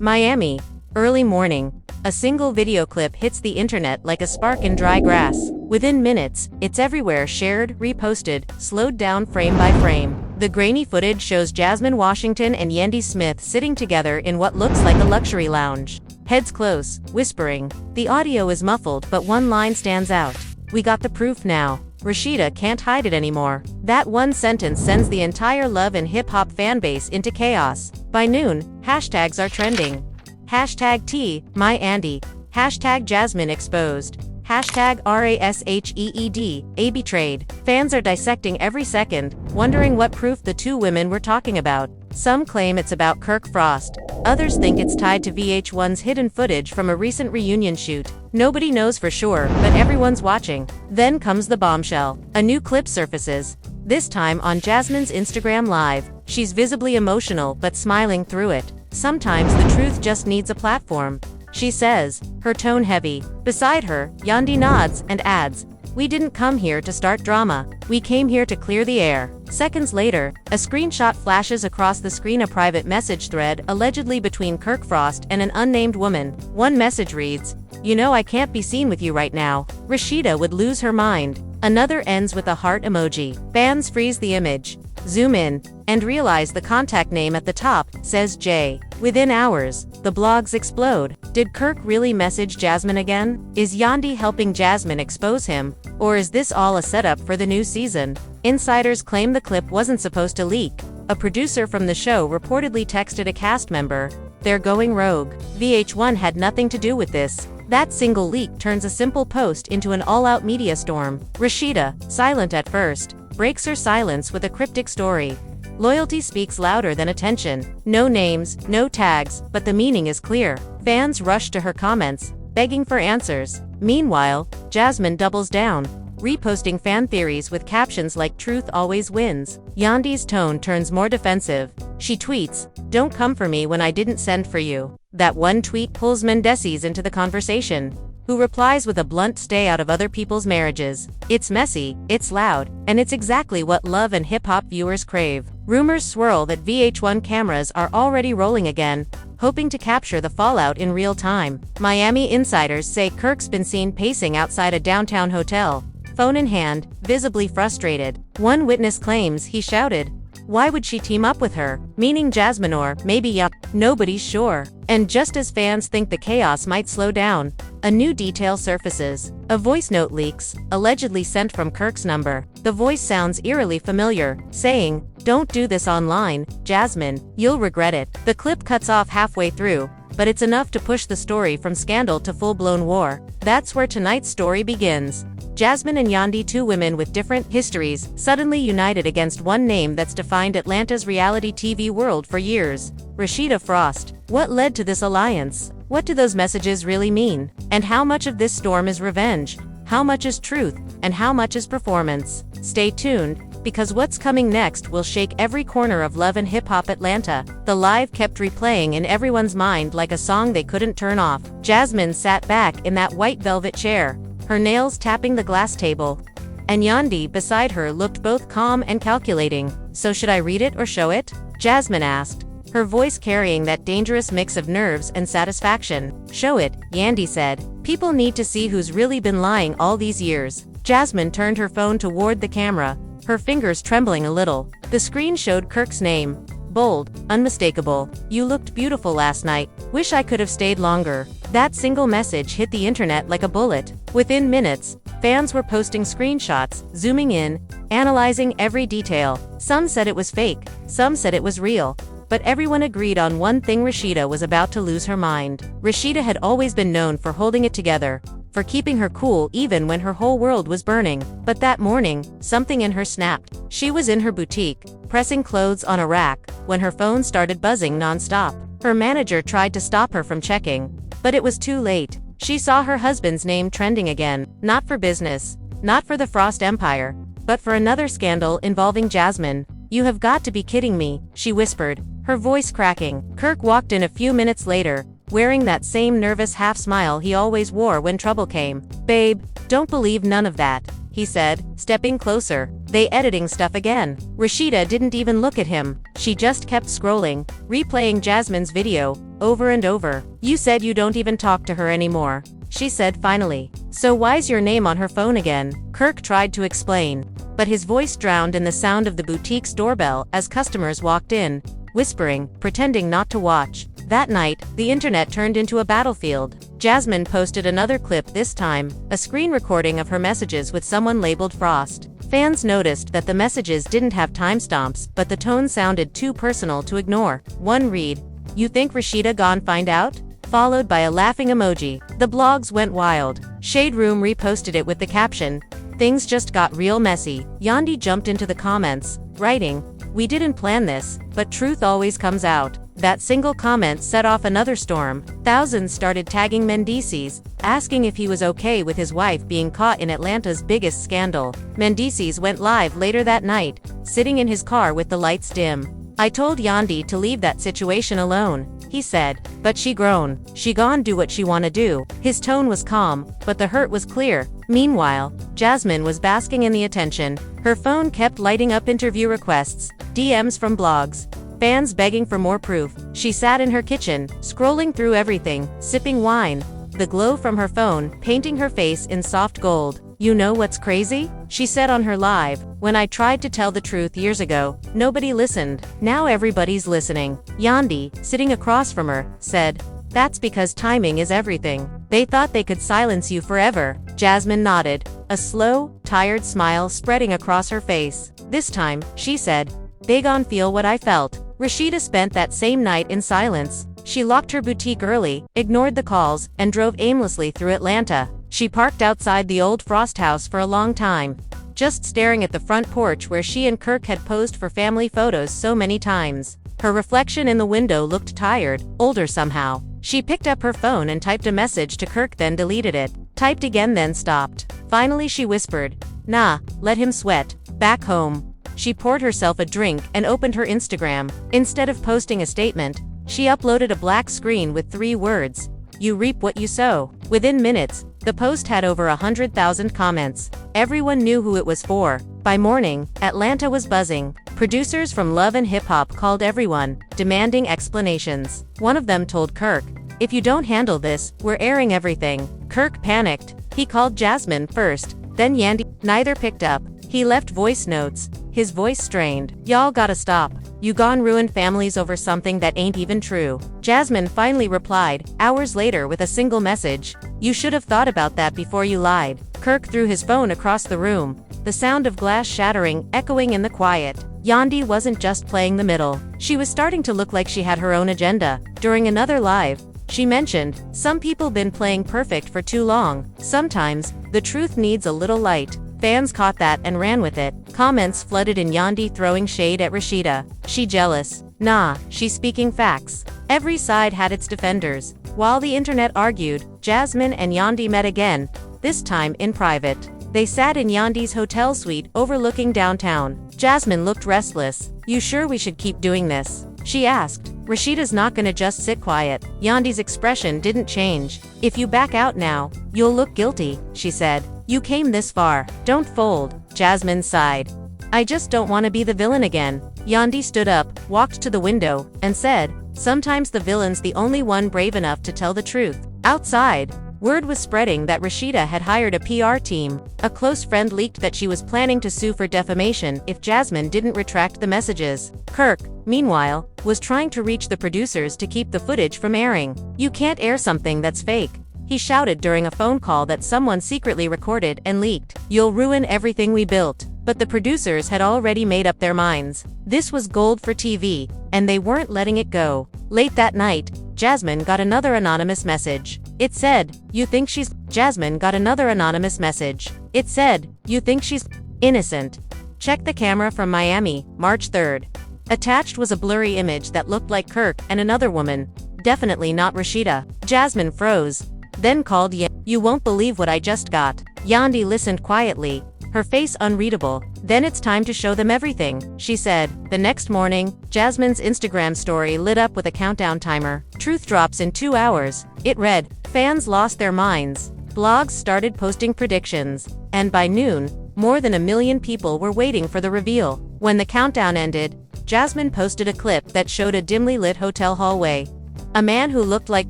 Miami. Early morning. A single video clip hits the internet like a spark in dry grass. Within minutes, it's everywhere, shared, reposted, slowed down frame by frame. The grainy footage shows Jasmine Washington and Yandy Smith sitting together in what looks like a luxury lounge. Heads close, whispering. The audio is muffled, but one line stands out. "We got the proof now. Rasheeda can't hide it anymore." That one sentence sends the entire love and hip-hop fanbase into chaos. By noon, hashtags are trending. Hashtag T, my Andy. Hashtag Jasmine exposed. Hashtag RASHEED, A betrayed. Fans are dissecting every second, wondering what proof the two women were talking about. Some claim it's about Kirk Frost. Others think it's tied to VH1's hidden footage from a recent reunion shoot. Nobody knows for sure, but everyone's watching. Then comes the bombshell. A new clip surfaces. This time on Jasmine's Instagram Live. She's visibly emotional but smiling through it. Sometimes the truth just needs a platform, she says, her tone heavy. Beside her, Yandy nods and adds, "We didn't come here to start drama. We came here to clear the air." Seconds later, a screenshot flashes across the screen, a private message thread allegedly between Kirk Frost and an unnamed woman. One message reads, "You know I can't be seen with you right now. Rasheeda would lose her mind." Another ends with a heart emoji. Fans freeze the image, zoom in, and realize the contact name at the top says J. Within hours, the blogs explode. Did Kirk really message Jasmine again? Is Yandy helping Jasmine expose him? Or is this all a setup for the new season? Insiders claim the clip wasn't supposed to leak. A producer from the show reportedly texted a cast member, "They're going rogue." VH1 had nothing to do with this. That single leak turns a simple post into an all-out media storm. Rasheeda, silent at first, breaks her silence with a cryptic story. Loyalty speaks louder than attention. No names, no tags, but the meaning is clear. Fans rush to her comments, begging for answers. Meanwhile, Jasmine doubles down, reposting fan theories with captions like "Truth always wins." Yandy's tone turns more defensive. She tweets, "Don't come for me when I didn't send for you." That one tweet pulls Mendeces into the conversation, who replies with a blunt, "Stay out of other people's marriages." It's messy, it's loud, and it's exactly what love and hip-hop viewers crave. Rumors swirl that VH1 cameras are already rolling again, hoping to capture the fallout in real time. Miami insiders say Kirk's been seen pacing outside a downtown hotel, phone in hand, visibly frustrated. One witness claims he shouted, "Why would she team up with her?" Meaning Jasmine, or maybe yup, nobody's sure. And just as fans think the chaos might slow down, a new detail surfaces. A voice note leaks, allegedly sent from Kirk's number. The voice sounds eerily familiar, saying, "Don't do this online, Jasmine, you'll regret it." The clip cuts off halfway through, but it's enough to push the story from scandal to full-blown war. That's where tonight's story begins. Jasmine and Yandy, two women with different histories, suddenly united against one name that's defined Atlanta's reality TV world for years: Rasheeda Frost. What led to this alliance? What do those messages really mean? And how much of this storm is revenge? How much is truth? And how much is performance? Stay tuned, because what's coming next will shake every corner of love and hip-hop Atlanta. The live kept replaying in everyone's mind like a song they couldn't turn off. Jasmine sat back in that white velvet chair, her nails tapping the glass table, and Yandy beside her looked both calm and calculating. "So should I read it or show it?" Jasmine asked, her voice carrying that dangerous mix of nerves and satisfaction. "Show it," Yandy said. "People need to see who's really been lying all these years." Jasmine turned her phone toward the camera, her fingers trembling a little. The screen showed Kirk's name, bold, unmistakable. "You looked beautiful last night. Wish I could have stayed longer." That single message hit the internet like a bullet. Within minutes, fans were posting screenshots, zooming in, analyzing every detail. Some said it was fake, some said it was real. But everyone agreed on one thing: Rasheeda was about to lose her mind. Rasheeda had always been known for holding it together, for keeping her cool even when her whole world was burning. But that morning, something in her snapped. She was in her boutique, pressing clothes on a rack, when her phone started buzzing non-stop. Her manager tried to stop her from checking, but it was too late. She saw her husband's name trending again, not for business, not for the Frost Empire, but for another scandal involving Jasmine. "You have got to be kidding me," she whispered, her voice cracking. Kirk walked in a few minutes later, wearing that same nervous half-smile he always wore when trouble came. "Babe, don't believe none of that. he said, stepping closer. They editing stuff again. Rasheeda didn't even look at him. She just kept scrolling, replaying Jasmine's video, over and over. You said you don't even talk to her anymore, she said finally. So why's your name on her phone again? Kirk tried to explain, but his voice drowned in the sound of the boutique's doorbell as customers walked in, whispering, pretending not to watch. That night, the internet turned into a battlefield. Jasmine posted another clip this time, a screen recording of her messages with someone labeled Frost. Fans noticed that the messages didn't have timestamps, but the tone sounded too personal to ignore. One read, "You think Rasheeda gone find out?" followed by a laughing emoji. The blogs went wild. Shade Room reposted it with the caption, "Things just got real messy." Yandy jumped into the comments, writing, "We didn't plan this, but truth always comes out." That single comment set off another storm. Thousands started tagging Mendices, asking if he was okay with his wife being caught in Atlanta's biggest scandal. Mendices went live later that night, sitting in his car with the lights dim. "I told Yandy to leave that situation alone," he said, "but she grown. She gon' do what she wanna do." His tone was calm, but the hurt was clear. Meanwhile, Jasmine was basking in the attention. Her phone kept lighting up interview requests, DMs from blogs, fans begging for more proof. She sat in her kitchen, scrolling through everything, sipping wine, the glow from her phone painting her face in soft gold. "You know what's crazy?" she said on her live. "When I tried to tell the truth years ago, nobody listened. Now everybody's listening." Yandy, sitting across from her, said, "That's because timing is everything. They thought they could silence you forever." Jasmine nodded, a slow, tired smile spreading across her face. This time, she said, "They gon' feel what I felt." Rasheeda spent that same night in silence. She locked her boutique early, ignored the calls, and drove aimlessly through Atlanta. She parked outside the old Frost house for a long time, just staring at the front porch where she and Kirk had posed for family photos so many times. Her reflection in the window looked tired, older somehow. She picked up her phone and typed a message to Kirk, then deleted it. Typed again, then stopped. Finally she whispered, "Nah, let him sweat." Back home, she poured herself a drink and opened her Instagram. Instead of posting a statement, she uploaded a black screen with 3 words, "You reap what you sow." Within minutes, the post had over 100,000 comments. Everyone knew who it was for. By morning, Atlanta was buzzing. Producers from Love and Hip Hop called everyone, demanding explanations. One of them told Kirk, "If you don't handle this, we're airing everything." Kirk panicked. He called Jasmine first, then Yandy. Neither picked up. He left voice notes, his voice strained. "Y'all gotta stop. You gon' ruin families over something that ain't even true." Jasmine finally replied, hours later with a single message, "You should have thought about that before you lied." Kirk threw his phone across the room, the sound of glass shattering echoing in the quiet. Yandy wasn't just playing the middle. She was starting to look like she had her own agenda. During another live, she mentioned, "Some people been playing perfect for too long. Sometimes, the truth needs a little light." Fans caught that and ran with it. Comments flooded in Yandy throwing shade at Rasheeda. "She jealous." "Nah, she's speaking facts." Every side had its defenders. While the internet argued, Jasmine and Yandy met again, this time in private. They sat in Yandy's hotel suite overlooking downtown. Jasmine looked restless. "You sure we should keep doing this?" she asked. "Rasheeda's not gonna just sit quiet." Yandy's expression didn't change. "If you back out now, you'll look guilty," she said. "You came this far. Don't fold." Jasmine sighed. "I just don't want to be the villain again." Yandy stood up, walked to the window, and said, "Sometimes the villain's the only one brave enough to tell the truth." Outside, word was spreading that Rasheeda had hired a PR team. A close friend leaked that she was planning to sue for defamation if Jasmine didn't retract the messages. Kirk, meanwhile, was trying to reach the producers to keep the footage from airing. "You can't air something that's fake," he shouted during a phone call that someone secretly recorded and leaked. "You'll ruin everything we built." But the producers had already made up their minds. This was gold for TV, and they weren't letting it go. Late that night, Jasmine got another anonymous message. It said, "You think she's..." Jasmine got another anonymous message. It said, "You think she's innocent? Check the camera from Miami, March 3rd. Attached was a blurry image that looked like Kirk and another woman. Definitely not Rasheeda. Jasmine froze, then called Yandy. "You won't believe what I just got." Yandy listened quietly, her face unreadable. "Then it's time to show them everything," she said. The next morning, Jasmine's Instagram story lit up with a countdown timer. "Truth drops in 2 hours." It read. Fans lost their minds. Blogs started posting predictions. And by noon, More than 1 million people were waiting for the reveal. When the countdown ended, Jasmine posted a clip that showed a dimly lit hotel hallway. A man who looked like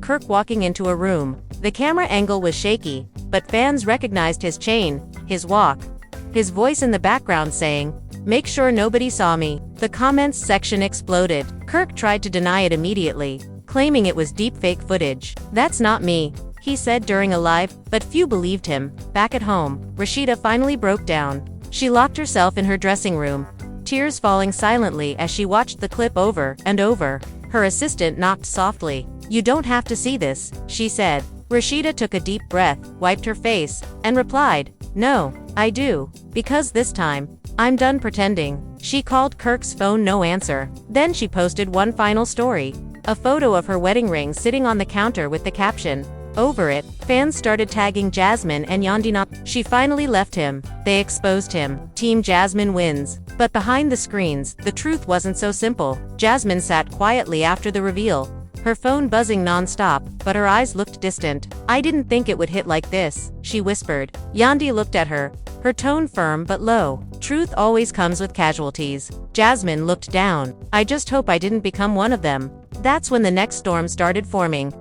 Kirk walking into a room. The camera angle was shaky, but fans recognized his chain, his walk, his voice in the background saying, "Make sure nobody saw me." The comments section exploded. Kirk tried to deny it immediately, claiming it was deepfake footage. "That's not me," he said during a live, but few believed him. Back at home, Rasheeda finally broke down. She locked herself in her dressing room, tears falling silently as she watched the clip over and over. Her assistant knocked softly. "You don't have to see this," she said. Rasheeda took a deep breath, wiped her face, and replied, "No, I do. Because this time, I'm done pretending." She called Kirk's phone, no answer. Then she posted one final story. A photo of her wedding ring sitting on the counter with the caption, "Over it." Fans started tagging Jasmine and Yandy. She finally left him. They exposed him. Team Jasmine wins. But behind the screens, the truth wasn't so simple. Jasmine sat quietly after the reveal, her phone buzzing non-stop, but her eyes looked distant. "I didn't think it would hit like this," she whispered. Yandy looked at her, her tone firm but low. "Truth always comes with casualties." Jasmine looked down. "I just hope I didn't become one of them." That's when the next storm started forming.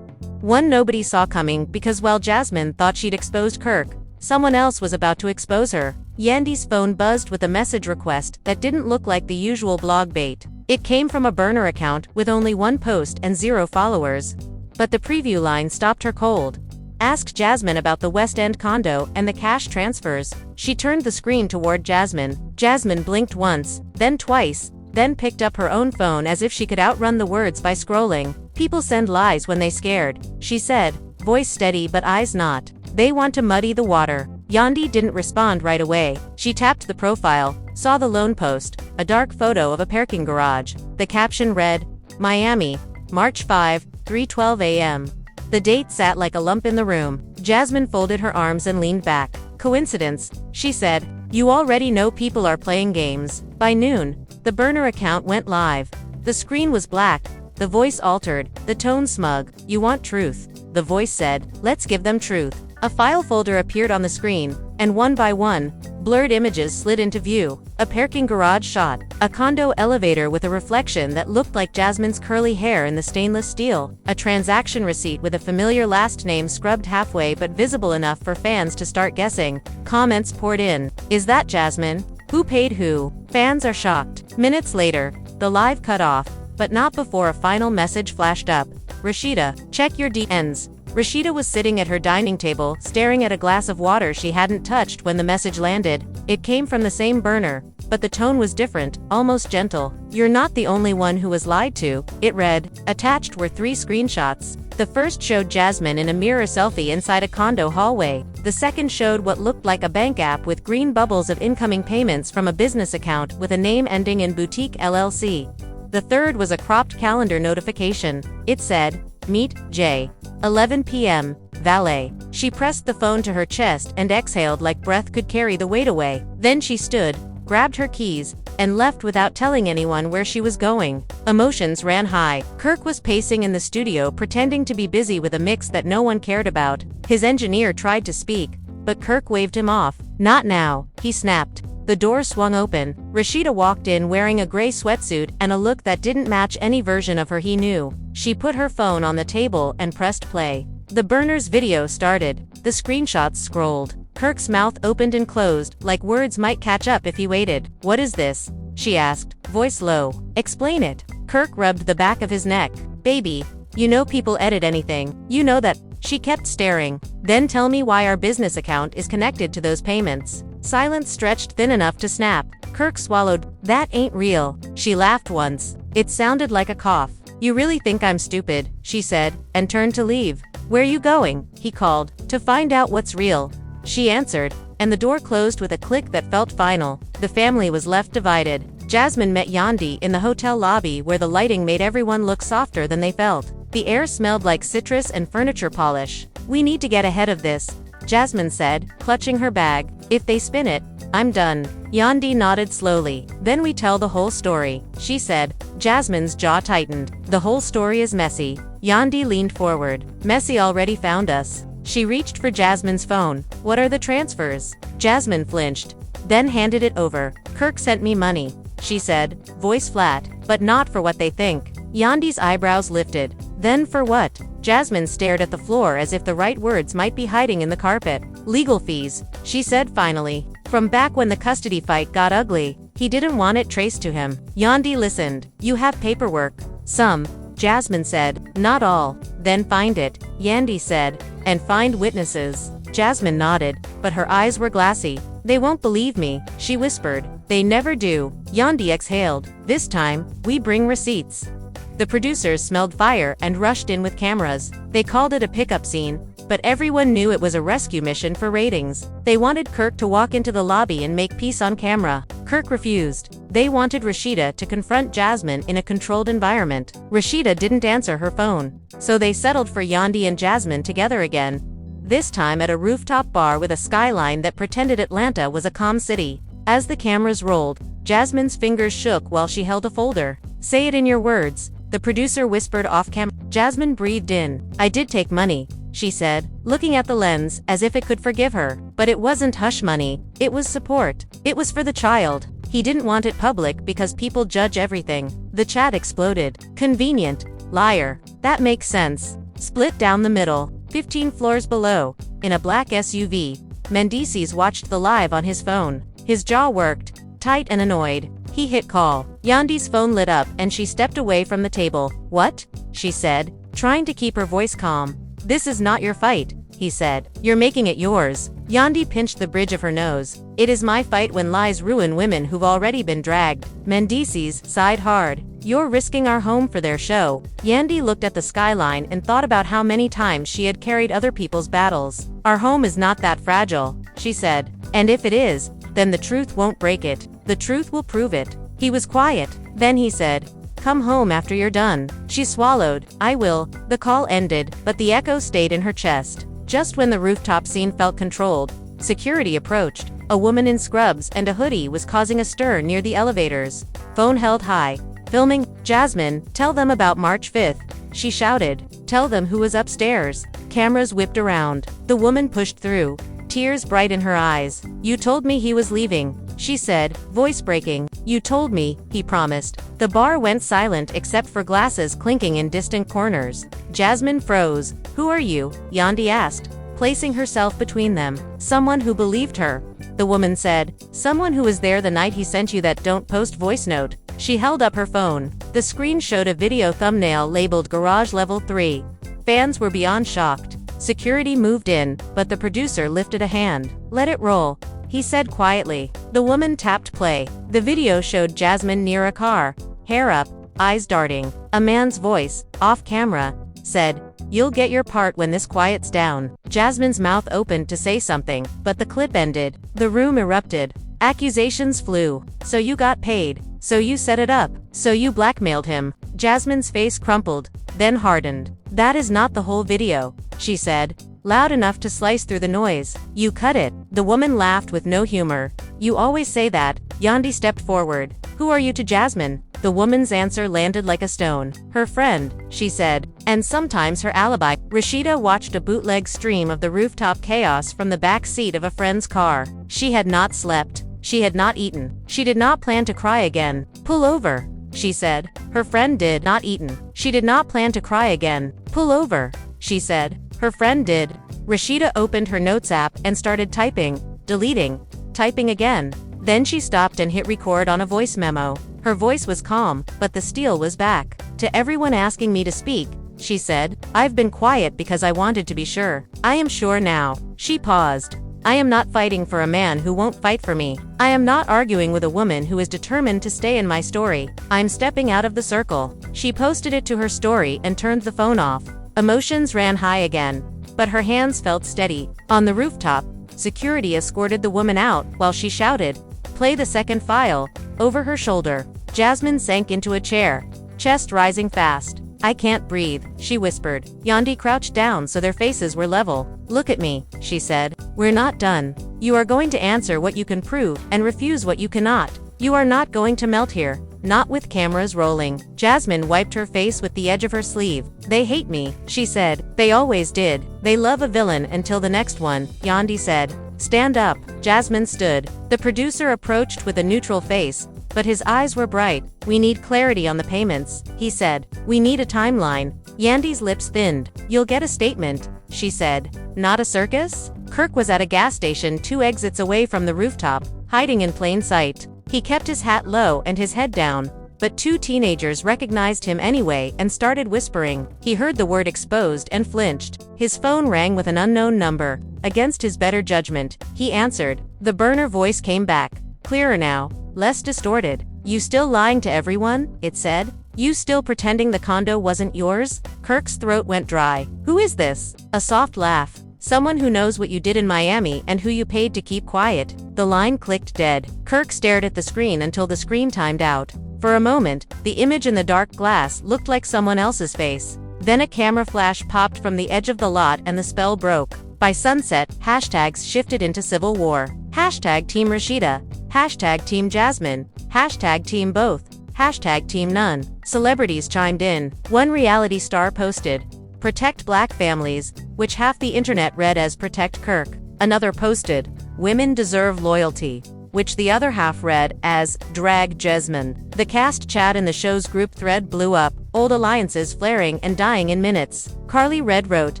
One nobody saw coming, because while Jasmine thought she'd exposed Kirk, someone else was about to expose her. Yandy's phone buzzed with a message request that didn't look like the usual blog bait. It came from a burner account with only one post and 0 followers. But the preview line stopped her cold. "Ask Jasmine about the West End condo and the cash transfers." She turned the screen toward Jasmine. Jasmine blinked once, then twice, then picked up her own phone as if she could outrun the words by scrolling. "People send lies when they scared," she said, voice steady but eyes not. "They want to muddy the water." Yandy didn't respond right away. She tapped the profile, saw the lone post, a dark photo of a parking garage. The caption read, "Miami, March 5, 3:12 a.m. The date sat like a lump in the room. Jasmine folded her arms and leaned back. "Coincidence," she said. "You already know people are playing games." By noon, the burner account went live. The screen was black, the voice altered, the tone smug. "You want truth?" The voice said. "Let's give them truth." A file folder appeared on the screen, and one by one, blurred images slid into view. A parking garage shot, a condo elevator with a reflection that looked like Jasmine's curly hair in the stainless steel, a transaction receipt with a familiar last name scrubbed halfway but visible enough for fans to start guessing. Comments poured in. "Is that Jasmine? Who paid who?" Fans are shocked. Minutes later, the live cut off, but not before a final message flashed up. "Rasheeda, check your DMs." Rasheeda was sitting at her dining table, staring at a glass of water she hadn't touched when the message landed. It came from the same burner, but the tone was different, almost gentle. "You're not the only one who was lied to," it read. Attached were 3 screenshots. The first showed Jasmine in a mirror selfie inside a condo hallway. The second showed what looked like a bank app with green bubbles of incoming payments from a business account with a name ending in Boutique LLC. The third was a cropped calendar notification. It said, "Meet J. 11 p.m. Valet." She pressed the phone to her chest and exhaled like breath could carry the weight away. Then she stood, grabbed her keys, and left without telling anyone where she was going. Emotions ran high. Kirk was pacing in the studio pretending to be busy with a mix that no one cared about. His engineer tried to speak, but Kirk waved him off. "Not now," he snapped. The door swung open. Rasheeda walked in wearing a gray sweatsuit and a look that didn't match any version of her he knew. She put her phone on the table and pressed play. The burner's video started. The screenshots scrolled. Kirk's mouth opened and closed, like words might catch up if he waited. "What is this?" she asked, voice low. "Explain it." Kirk rubbed the back of his neck. "Baby, you know people edit anything. You know that." She kept staring. "Then tell me why our business account is connected to those payments." Silence stretched thin enough to snap. Kirk swallowed. "That ain't real." She laughed once. It sounded like a cough. "You really think I'm stupid," she said, and turned to leave. "Where you going?" he called. "To find out what's real," she answered, and the door closed with a click that felt final. The family was left divided. Jasmine met Yandy in the hotel lobby where the lighting made everyone look softer than they felt. The air smelled like citrus and furniture polish. "We need to get ahead of this," Jasmine said, clutching her bag. "If they spin it, I'm done." Yandy nodded slowly. "Then we tell the whole story," she said. Jasmine's jaw tightened. "The whole story is messy." Yandy leaned forward. "Messy already found us." She reached for Jasmine's phone. "What are the transfers?" Jasmine flinched. then handed it over. Kirk sent me money, she said, voice flat, but not for what they think. Yandy's eyebrows lifted. Then for what? Jasmine stared at the floor as if the right words might be hiding in the carpet. Legal fees, she said finally. From back when the custody fight got ugly, he didn't want it traced to him. Yandy listened. You have paperwork. Some, Jasmine said. Not all. Then find it, Yandy said. And find witnesses. Jasmine nodded, but her eyes were glassy. They won't believe me, she whispered. They never do. Yandy exhaled. This time, we bring receipts. The producers smelled fire and rushed in with cameras. They called it a pickup scene, but everyone knew it was a rescue mission for ratings. They wanted Kirk to walk into the lobby and make peace on camera. Kirk refused. They wanted Rasheeda to confront Jasmine in a controlled environment. Rasheeda didn't answer her phone, so they settled for Yandy and Jasmine together again. This time at a rooftop bar with a skyline that pretended Atlanta was a calm city. As the cameras rolled, Jasmine's fingers shook while she held a folder. Say it in your words, the producer whispered off camera. Jasmine breathed in. I did take money, she said, looking at the lens as if it could forgive her. But it wasn't hush money, it was support. It was for the child. He didn't want it public because people judge everything. The chat exploded. Convenient. Liar. That makes sense. Split down the middle. 15 floors below, in a black SUV, Mendices watched the live on his phone. His jaw worked, tight and annoyed. He hit call. Yandy's phone lit up and she stepped away from the table. What? She said, trying to keep her voice calm. This is not your fight, he said. You're making it yours. Yandy pinched the bridge of her nose. It is my fight when lies ruin women who've already been dragged. Mendices sighed hard. You're risking our home for their show. Yandy looked at the skyline and thought about how many times she had carried other people's battles. Our home is not that fragile, she said. And if it is, then the truth won't break it. The truth will prove it. He was quiet. Then he said, come home after you're done. She swallowed. I will. The call ended, but the echo stayed in her chest. Just when the rooftop scene felt controlled, security approached. A woman in scrubs and a hoodie was causing a stir near the elevators. Phone held high. Filming. Jasmine, tell them about March 5th, she shouted. Tell them who was upstairs. Cameras whipped around. The woman pushed through, tears bright in her eyes. You told me he was leaving, she said, voice breaking. You told me, he promised. The bar went silent except for glasses clinking in distant corners. Jasmine froze. Who are you? Yandy asked, placing herself between them. Someone who believed her. The woman said, someone who was there the night he sent you that don't post voice note. She held up her phone. The screen showed a video thumbnail labeled Garage Level 3. Fans were beyond shocked. Security moved in, but the producer lifted a hand. Let it roll, he said quietly. The woman tapped play. The video showed Jasmine near a car, hair up, eyes darting. A man's voice, off camera, said, you'll get your part when this quiets down. Jasmine's mouth opened to say something, but the clip ended. The room erupted. Accusations flew. So you got paid. So you set it up. So you blackmailed him. Jasmine's face crumpled, then hardened. That is not the whole video, she said, loud enough to slice through the noise. You cut it. The woman laughed with no humor. You always say that. Yandy stepped forward. Who are you to Jasmine? The woman's answer landed like a stone. Her friend, she said, and sometimes her alibi. Rasheeda watched a bootleg stream of the rooftop chaos from the back seat of a friend's car. She had not slept. She had not eaten. She did not plan to cry again. Pull over, she said. Her friend did not eaten. She did not plan to cry again. Pull over, she said. Her friend did. Rasheeda opened her notes app and started typing, deleting, typing again. Then she stopped and hit record on a voice memo. Her voice was calm, but the steel was back. To everyone asking me to speak, she said, I've been quiet because I wanted to be sure. I am sure now. She paused. I am not fighting for a man who won't fight for me. I am not arguing with a woman who is determined to stay in my story. I'm stepping out of the circle. She posted it to her story and turned the phone off. Emotions ran high again, but her hands felt steady. On the rooftop, security escorted the woman out while she shouted, play the second file, over her shoulder. Jasmine sank into a chair, chest rising fast. I can't breathe, she whispered. Yandy crouched down so their faces were level. Look at me, she said. We're not done. You are going to answer what you can prove and refuse what you cannot. You are not going to melt here. Not with cameras rolling. Jasmine wiped her face with the edge of her sleeve. They hate me, she said. They always did. They love a villain until the next one, Yandy said. Stand up. Jasmine stood. The producer approached with a neutral face, but his eyes were bright. We need clarity on the payments, he said. We need a timeline. Yandy's lips thinned. You'll get a statement, she said. Not a circus? Kirk was at a gas station 2 exits away from the rooftop, hiding in plain sight. He kept his hat low and his head down, but 2 teenagers recognized him anyway and started whispering. He heard the word exposed and flinched. His phone rang with an unknown number. Against his better judgment, he answered. The burner voice came back. Clearer now, less distorted. You still lying to everyone? It said. You still pretending the condo wasn't yours? Kirk's throat went dry. Who is this? A soft laugh. Someone who knows what you did in Miami and who you paid to keep quiet. The line clicked dead. Kirk stared at the screen until the screen timed out. For a moment, the image in the dark glass looked like someone else's face. Then a camera flash popped from the edge of the lot and the spell broke. By sunset, hashtags shifted into civil war. Hashtag Team Rasheeda. Hashtag Team Jasmine. Hashtag Team Both. Hashtag Team None. Celebrities chimed in. One reality star posted, "Protect Black families," which half the internet read as "Protect Kirk." Another posted, "Women deserve loyalty," which the other half read as "Drag Jasmine." The cast chat in the show's group thread blew up, old alliances flaring and dying in minutes. Carly Red wrote,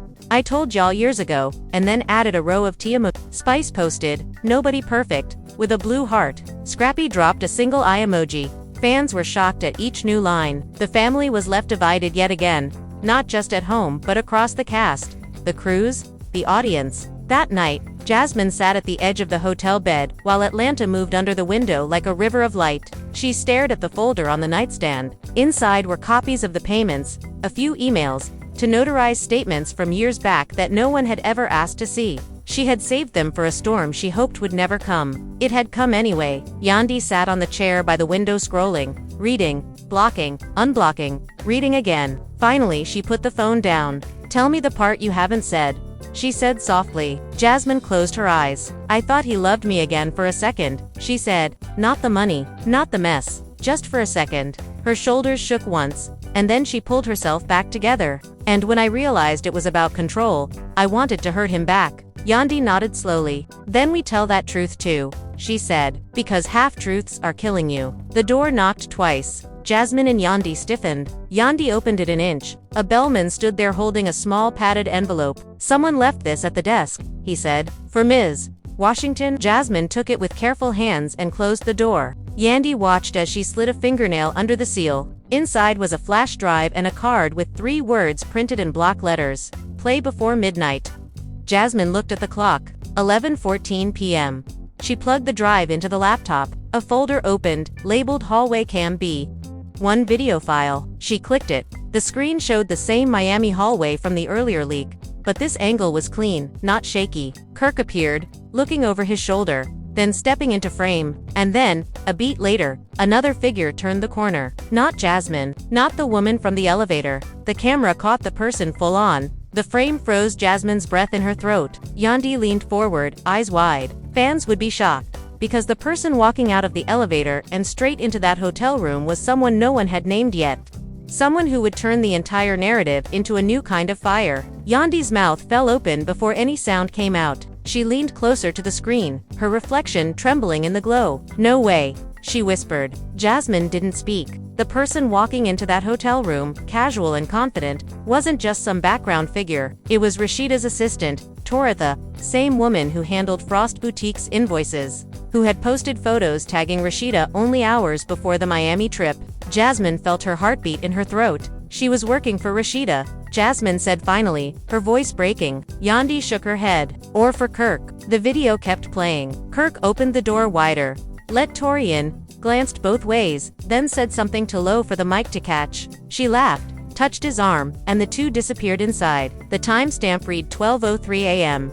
"I told y'all years ago," and then added a row of tea emojis. Spice posted, "Nobody perfect," with a blue heart. Scrappy dropped a single eye emoji. Fans were shocked at each new line. The family was left divided yet again, not just at home but across the cast, the crews, the audience. That night, Jasmine sat at the edge of the hotel bed while Atlanta moved under the window like a river of light. She stared at the folder on the nightstand. Inside were copies of the payments, a few emails, to notarize statements from years back that no one had ever asked to see. She had saved them for a storm she hoped would never come. It had come anyway. Yandy sat on the chair by the window scrolling, reading, blocking, unblocking, reading again. Finally, she put the phone down. "Tell me the part you haven't said," she said softly. Jasmine closed her eyes. "I thought he loved me again for a second," she said. "Not the money, not the mess, just for a second." Her shoulders shook once, and then she pulled herself back together. "And when I realized it was about control, I wanted to hurt him back." Yandy nodded slowly. "Then we tell that truth too," she said, "because half-truths are killing you." The door knocked twice. Jasmine and Yandy stiffened. Yandy opened it an inch. A bellman stood there holding a small padded envelope. "Someone left this at the desk," he said. "For Ms. Washington." Jasmine took it with careful hands and closed the door. Yandy watched as she slid a fingernail under the seal. Inside was a flash drive and a card with 3 words printed in block letters. "Play before midnight." Jasmine looked at the clock. 11:14 p.m. She plugged the drive into the laptop. A folder opened, labeled Hallway Cam B. 1 video file. She clicked it. The screen showed the same Miami hallway from the earlier leak, but this angle was clean, not shaky. Kirk appeared, looking over his shoulder, then stepping into frame, and then, a beat later, another figure turned the corner. Not Jasmine, not the woman from the elevator. The camera caught the person full on. The frame froze Jasmine's breath in her throat. Yandy leaned forward, eyes wide. Fans would be shocked, because the person walking out of the elevator and straight into that hotel room was someone no one had named yet. Someone who would turn the entire narrative into a new kind of fire. Yandy's mouth fell open before any sound came out. She leaned closer to the screen, her reflection trembling in the glow. "No way," she whispered. Jasmine didn't speak. The person walking into that hotel room, casual and confident, wasn't just some background figure. It was Rasheeda's assistant, Toritha, same woman who handled Frost Boutique's invoices, who had posted photos tagging Rasheeda only hours before the Miami trip. Jasmine felt her heartbeat in her throat. She was working for Rasheeda, Jasmine said finally, her voice breaking. Yandy shook her head. "Or for Kirk." The video kept playing. Kirk opened the door wider, let Tori in, glanced both ways, then said something to Lo for the mic to catch. She laughed, touched his arm, and the two disappeared inside. The timestamp read 12:03 a.m.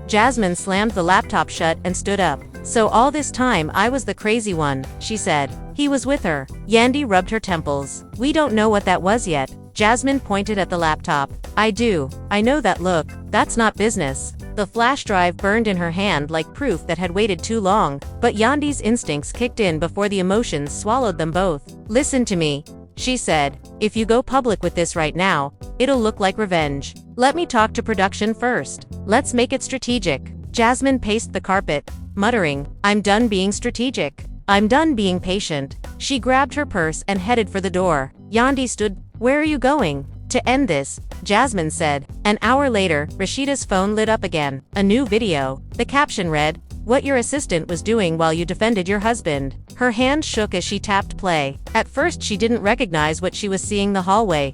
Jasmine slammed the laptop shut and stood up. "So all this time I was the crazy one," she said. "He was with her." Yandy rubbed her temples. "We don't know what that was yet." Jasmine pointed at the laptop. "I do. I know that look. That's not business." The flash drive burned in her hand like proof that had waited too long, but Yandy's instincts kicked in before the emotions swallowed them both. "Listen to me," she said. "If you go public with this right now, it'll look like revenge. Let me talk to production first. Let's make it strategic. Jasmine paced the carpet, muttering, "I'm done being strategic. I'm done being patient." She grabbed her purse and headed for the door. Yandy stood. "Where are you going?" "To end this," Jasmine said. An hour later, Rasheeda's phone lit up again. A new video. The caption read, "What your assistant was doing while you defended your husband." Her hand shook as she tapped play. At first she didn't recognize what she was seeing in the hallway.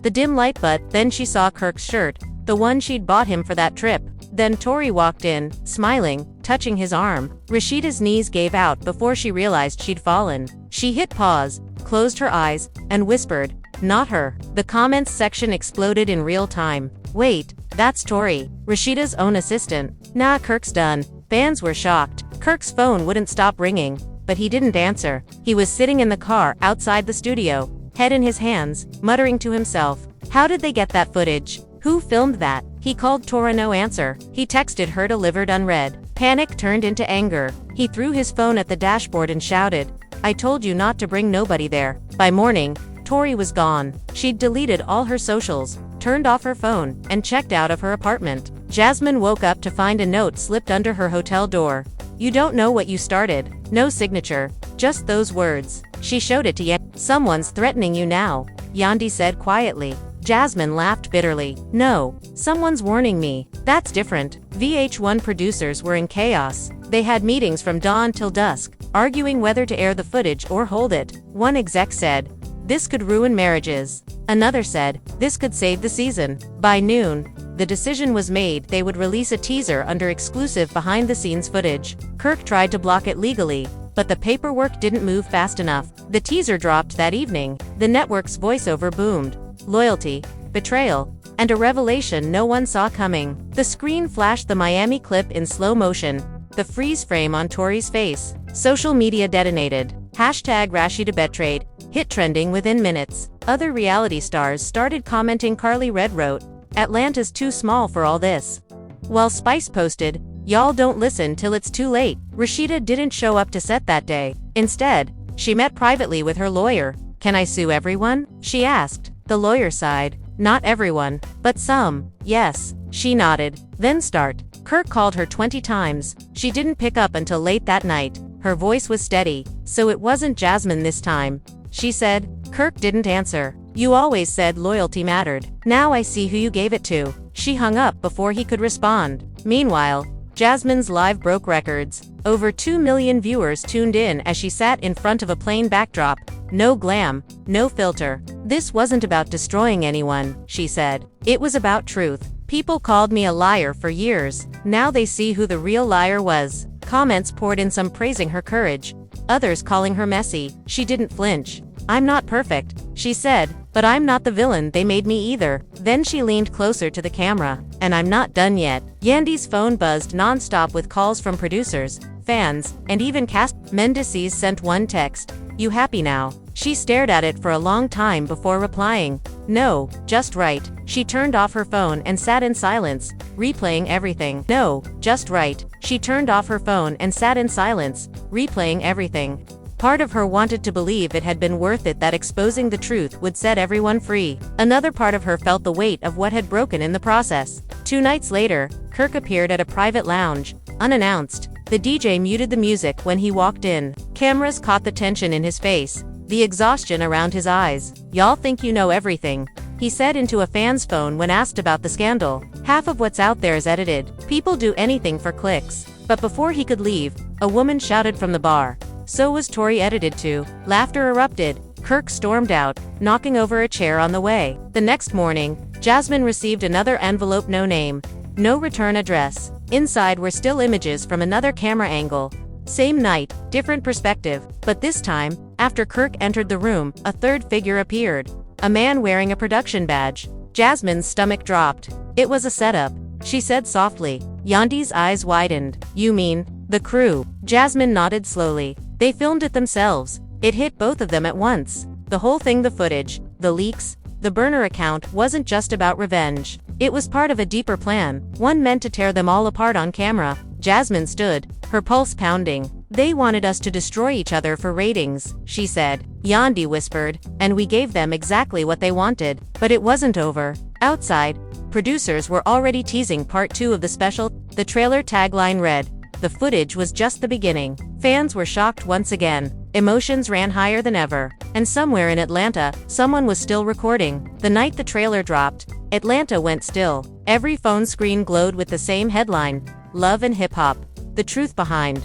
The dim light, but then she saw Kirk's shirt, the one she'd bought him for that trip. Then Tori walked in, smiling, touching his arm. Rasheeda's knees gave out before she realized she'd fallen. She hit pause, closed her eyes, and whispered, "Not her." The comments section exploded in real time. "Wait, that's Tori, Rasheeda's own assistant." "Nah, Kirk's done." Fans were shocked. Kirk's phone wouldn't stop ringing, but he didn't answer. He was sitting in the car outside the studio, head in his hands, muttering to himself. How did they get that footage? Who filmed that? He called Tora, no answer. He texted her, delivered unread. Panic turned into anger. He threw his phone at the dashboard and shouted, "I told you not to bring nobody there." By morning, Tori was gone. She'd deleted all her socials, turned off her phone, and checked out of her apartment. Jasmine woke up to find a note slipped under her hotel door. "You don't know what you started." No signature, just those words. She showed it to Yandy. "Someone's threatening you now," Yandy said quietly. Jasmine laughed bitterly. "No, someone's warning me." "That's different." VH1 producers were in chaos. They had meetings from dawn till dusk, arguing whether to air the footage or hold it. One exec said, "This could ruin marriages." Another said, "This could save the season." By noon, the decision was made they would release a teaser under exclusive behind-the-scenes footage. Kirk tried to block it legally, but the paperwork didn't move fast enough. The teaser dropped that evening. The network's voiceover boomed. Loyalty, betrayal, and a revelation no one saw coming. The screen flashed the Miami clip in slow motion, the freeze frame on Tori's face. Social media detonated. Hashtag Rasheeda betrayed hit trending within minutes. Other reality stars started commenting. Carly Red wrote, "Atlanta's too small for all this." While Spice posted, "Y'all don't listen till it's too late." Rasheeda didn't show up to set that day. Instead, she met privately with her lawyer. "Can I sue everyone?" she asked. The lawyer sighed. "Not everyone, but some." "Yes." She nodded. "Then start." Kirk called her 20 times. She didn't pick up until late that night. Her voice was steady. "So it wasn't Jasmine this time," she said. Kirk didn't answer. "You always said loyalty mattered. Now I see who you gave it to." She hung up before he could respond. Meanwhile, Jasmine's live broke records. Over 2 million viewers tuned in as she sat in front of a plain backdrop. No glam, no filter. "This wasn't about destroying anyone," she said. "It was about truth. People called me a liar for years. Now they see who the real liar was." Comments poured in, some praising her courage, others calling her messy. She didn't flinch. "I'm not perfect," she said, "but I'm not the villain they made me either." Then she leaned closer to the camera. "And I'm not done yet." Yandy's phone buzzed nonstop with calls from producers, fans, and even cast. Mendices sent one text, "You happy now?" She stared at it for a long time before replying, "No, just right." She turned off her phone and sat in silence, replaying everything. "No, just right." She turned off her phone and sat in silence, replaying everything. Part of her wanted to believe it had been worth it, that exposing the truth would set everyone free. Another part of her felt the weight of what had broken in the process. 2 nights later, Kirk appeared at a private lounge, unannounced. The DJ muted the music when he walked in. Cameras caught the tension in his face, the exhaustion around his eyes. "Y'all think you know everything," he said into a fan's phone when asked about the scandal. "Half of what's out there is edited. People do anything for clicks." But before he could leave, a woman shouted from the bar, "So was Tori edited too?" Laughter erupted. Kirk stormed out, knocking over a chair on the way. The next morning, Jasmine received another envelope, no name, no return address. Inside were still images from another camera angle. Same night, different perspective, but this time, after Kirk entered the room, a third figure appeared. A man wearing a production badge. Jasmine's stomach dropped. "It was a setup," she said softly. Yandy's eyes widened. "You mean, the crew?" Jasmine nodded slowly. "They filmed it themselves. It hit both of them at once. The whole thing, the footage, the leaks, the burner account, wasn't just about revenge. It was part of a deeper plan, one meant to tear them all apart on camera." Jasmine stood, her pulse pounding. "They wanted us to destroy each other for ratings," she said. Yandy whispered, "And we gave them exactly what they wanted." But it wasn't over. Outside, Producers were already teasing part 2 of the special. The trailer tagline read, "The footage was just the beginning." Fans were shocked once again. Emotions ran higher than ever. And somewhere in Atlanta, someone was still recording. The night the trailer dropped, Atlanta went still. Every phone screen glowed with the same headline, "Love and Hip Hop. The Truth Behind."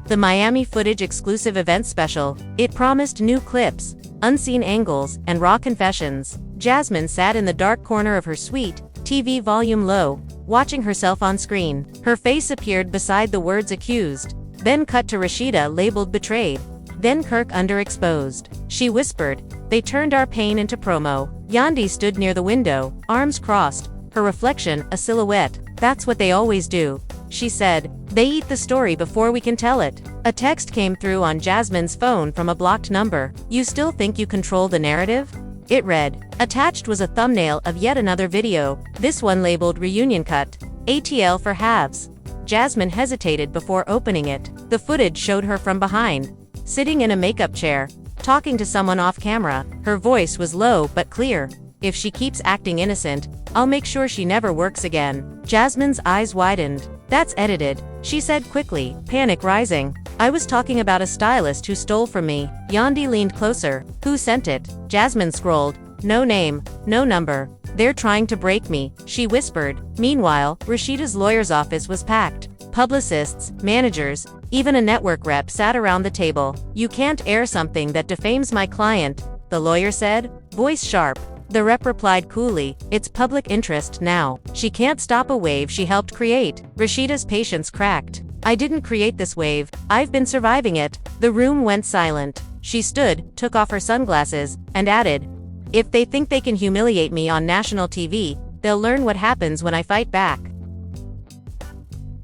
The Miami footage exclusive event special. It promised new clips, unseen angles, and raw confessions. Jasmine sat in the dark corner of her suite, TV volume low, watching herself on screen. Her face appeared beside the words "accused." Then cut to Rasheeda labeled "betrayed." Then Kirk underexposed. She whispered, "They turned our pain into promo." Yandy stood near the window, arms crossed, her reflection a silhouette. "That's what they always do," she said. "They eat the story before we can tell it." A text came through on Jasmine's phone from a blocked number. "You still think you control the narrative?" It read. Attached was a thumbnail of yet another video, this one labeled "Reunion Cut. ATL for halves." Jasmine hesitated before opening it. The footage showed her from behind, sitting in a makeup chair, talking to someone off camera. Her voice was low but clear. "If she keeps acting innocent, I'll make sure she never works again." Jasmine's eyes widened. "That's edited," she said quickly, panic rising. "I was talking about a stylist who stole from me." Yandy leaned closer. "Who sent it?" Jasmine scrolled. "No name, no number. They're trying to break me," she whispered. Meanwhile, Rasheeda's lawyer's office was packed. Publicists, managers, even a network rep sat around the table. "You can't air something that defames my client," the lawyer said, voice sharp. The rep replied coolly, "It's public interest now." She can't stop a wave she helped create. Rasheeda's patience cracked. "I didn't create this wave, I've been surviving it." The room went silent. She stood, took off her sunglasses, and added, "If they think they can humiliate me on national TV, they'll learn what happens when I fight back."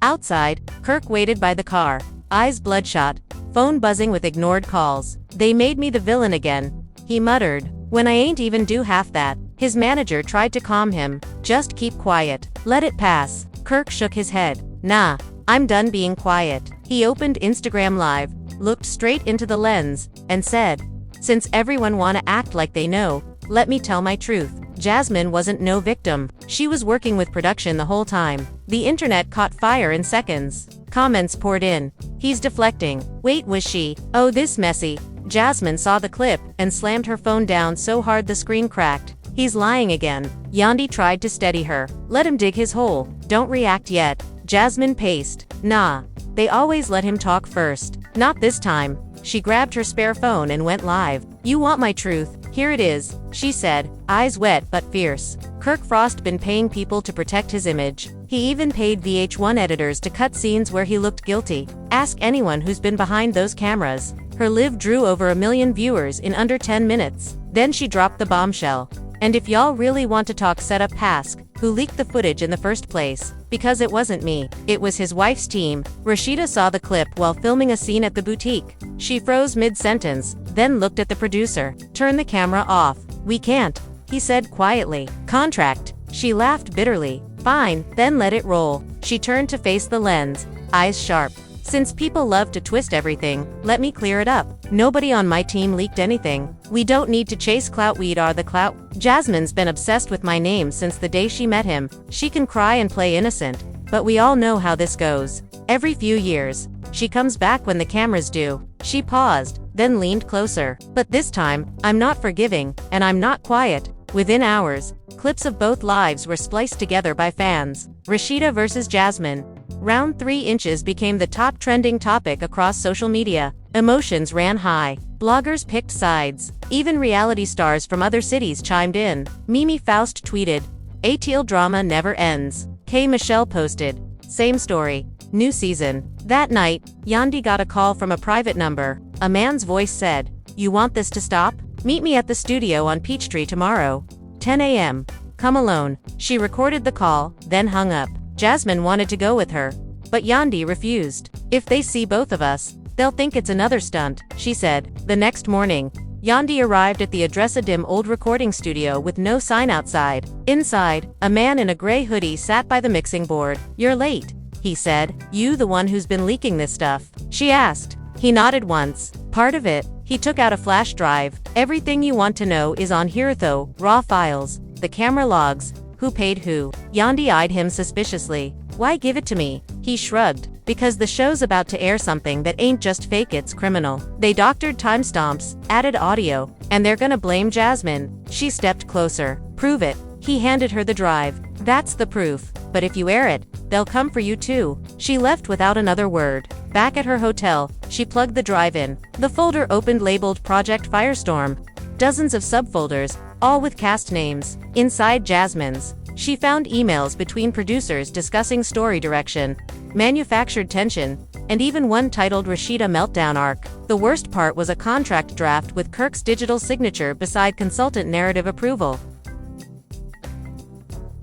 Outside, Kirk waited by the car, eyes bloodshot, phone buzzing with ignored calls. "They made me the villain again," he muttered. "When I ain't even do half that." His manager tried to calm him. "Just keep quiet. Let it pass." Kirk shook his head. "Nah, I'm done being quiet." He opened Instagram Live, looked straight into the lens, and said, "Since everyone wanna act like they know, let me tell my truth." Jasmine wasn't no victim. She was working with production the whole time. The internet caught fire in seconds. Comments poured in. "He's deflecting. Wait, was she? Oh, this messy." Jasmine saw the clip and slammed her phone down so hard the screen cracked. "He's lying again." Yandy tried to steady her. "Let him dig his hole. Don't react yet." Jasmine paced. "Nah. They always let him talk first. Not this time." She grabbed her spare phone and went live. "You want my truth? Here it is," she said, eyes wet but fierce. Kirk Frost been paying people to protect his image. He even paid VH1 editors to cut scenes where he looked guilty. Ask anyone who's been behind those cameras. Her live drew over 1 million viewers in under 10 minutes. Then she dropped the bombshell. "And if y'all really want to talk setup, ask who leaked the footage in the first place. Because it wasn't me. It was his wife's team." Rasheeda saw the clip while filming a scene at the boutique. She froze mid-sentence, then looked at the producer. "Turn the camera off." "We can't," he said quietly. "Contract." She laughed bitterly. "Fine, then let it roll." She turned to face the lens, eyes sharp. "Since people love to twist everything, let me clear it up. Nobody on my team leaked anything. We don't need to chase clout, we are the clout." Jasmine's been obsessed with my name since the day she met him. She can cry and play innocent, but we all know how this goes. Every few years, she comes back when the cameras do. She paused, then leaned closer. "But this time, I'm not forgiving, and I'm not quiet." Within hours, clips of both lives were spliced together by fans. Rasheeda versus Jasmine. Round 3 inches became the top trending topic across social media. Emotions ran high. Bloggers picked sides. Even reality stars from other cities chimed in. Mimi Faust tweeted, "ATL drama never ends." K. Michelle posted, "Same story. New season." That night, Yandy got a call from a private number. A man's voice said, "You want this to stop? Meet me at the studio on Peachtree tomorrow, 10 a.m. Come alone." She recorded the call, then hung up. Jasmine wanted to go with her, but Yandy refused. "If they see both of us, they'll think it's another stunt," she said. The next morning, Yandy arrived at the dim old recording studio with no sign outside. Inside, a man in a gray hoodie sat by the mixing board. "You're late," he said. "You the one who's been leaking this stuff?" she asked. He nodded once. "Part of it." He took out a flash drive. "Everything you want to know is on here though, raw files, the camera logs, Who paid who? Yandy eyed him suspiciously. Why give it to me? He shrugged. Because the show's about to air something that ain't just fake, it's criminal. They doctored timestamps, added audio, and they're gonna blame Jasmine. She stepped closer. Prove it. He handed her the drive. That's the proof. But if you air it, they'll come for you too. She left without another word. Back at her hotel, she plugged the drive in. The folder opened labeled Project Firestorm. Dozens of subfolders, all with cast names. Inside Jasmine's, she found emails between producers discussing story direction, manufactured tension, and even one titled Rasheeda Meltdown Arc. The worst part was a contract draft with Kirk's digital signature beside consultant narrative approval.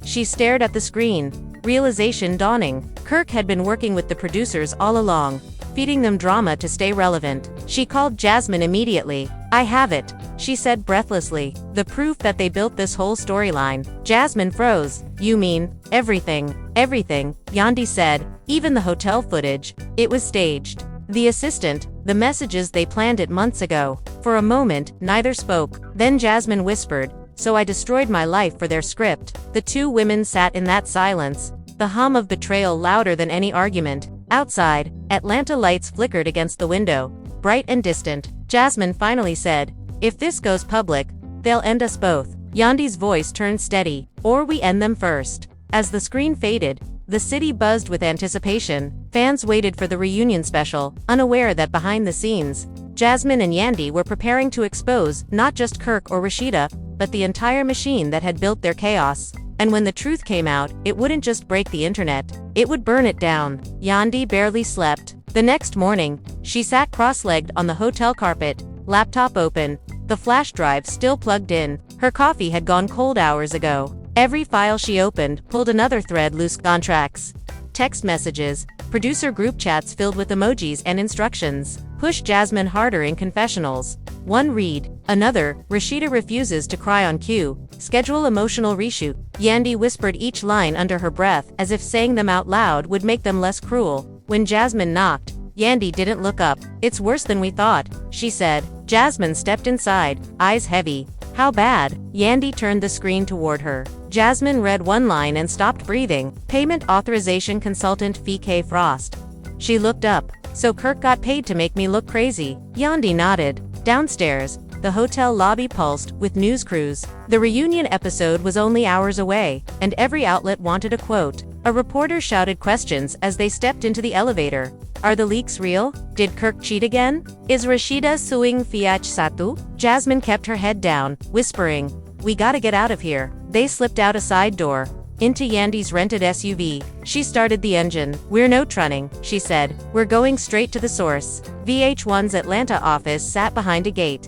She stared at the screen, realization dawning. Kirk had been working with the producers all along, feeding them drama to stay relevant. She called Jasmine immediately. I have it, she said breathlessly. The proof that they built this whole storyline. Jasmine froze. You mean, everything? Everything, Yandy said. Even the hotel footage. It was staged. The assistant, the messages, they planned it months ago. For a moment, neither spoke. Then Jasmine whispered, so I destroyed my life for their script. The two women sat in that silence, the hum of betrayal louder than any argument. Outside, Atlanta lights flickered against the window, bright and distant. Jasmine finally said, if this goes public, they'll end us both. Yandy's voice turned steady. Or we end them first. As the screen faded, the city buzzed with anticipation. Fans waited for the reunion special, unaware that behind the scenes, Jasmine and Yandy were preparing to expose not just Kirk or Rasheeda, but the entire machine that had built their chaos. And when the truth came out, it wouldn't just break the internet, it would burn it down. Yandy barely slept. The next morning, she sat cross-legged on the hotel carpet, laptop open, the flash drive still plugged in. Her coffee had gone cold hours ago. Every file she opened pulled another thread loose. Contracts, text messages, producer group chats filled with emojis and instructions. Push Jasmine harder in confessionals. One read. Another, Rasheeda refuses to cry on cue. Schedule emotional reshoot. Yandy whispered each line under her breath as if saying them out loud would make them less cruel. When Jasmine knocked, Yandy didn't look up. It's worse than we thought, she said. Jasmine stepped inside, eyes heavy. How bad? Yandy turned the screen toward her. Jasmine read one line and stopped breathing. Payment authorization consultant V.K. Frost. She looked up. So Kirk got paid to make me look crazy. Yandy nodded. Downstairs, the hotel lobby pulsed with news crews. The reunion episode was only hours away, and every outlet wanted a quote. A reporter shouted questions as they stepped into the elevator. Are the leaks real? Did Kirk cheat again? Is Rasheeda suing Fiach Satu? Jasmine kept her head down, whispering, we gotta get out of here. They slipped out a side door, into Yandy's rented SUV. She started the engine. We're no trunning, she said. We're going straight to the source. VH1's Atlanta office sat behind a gate,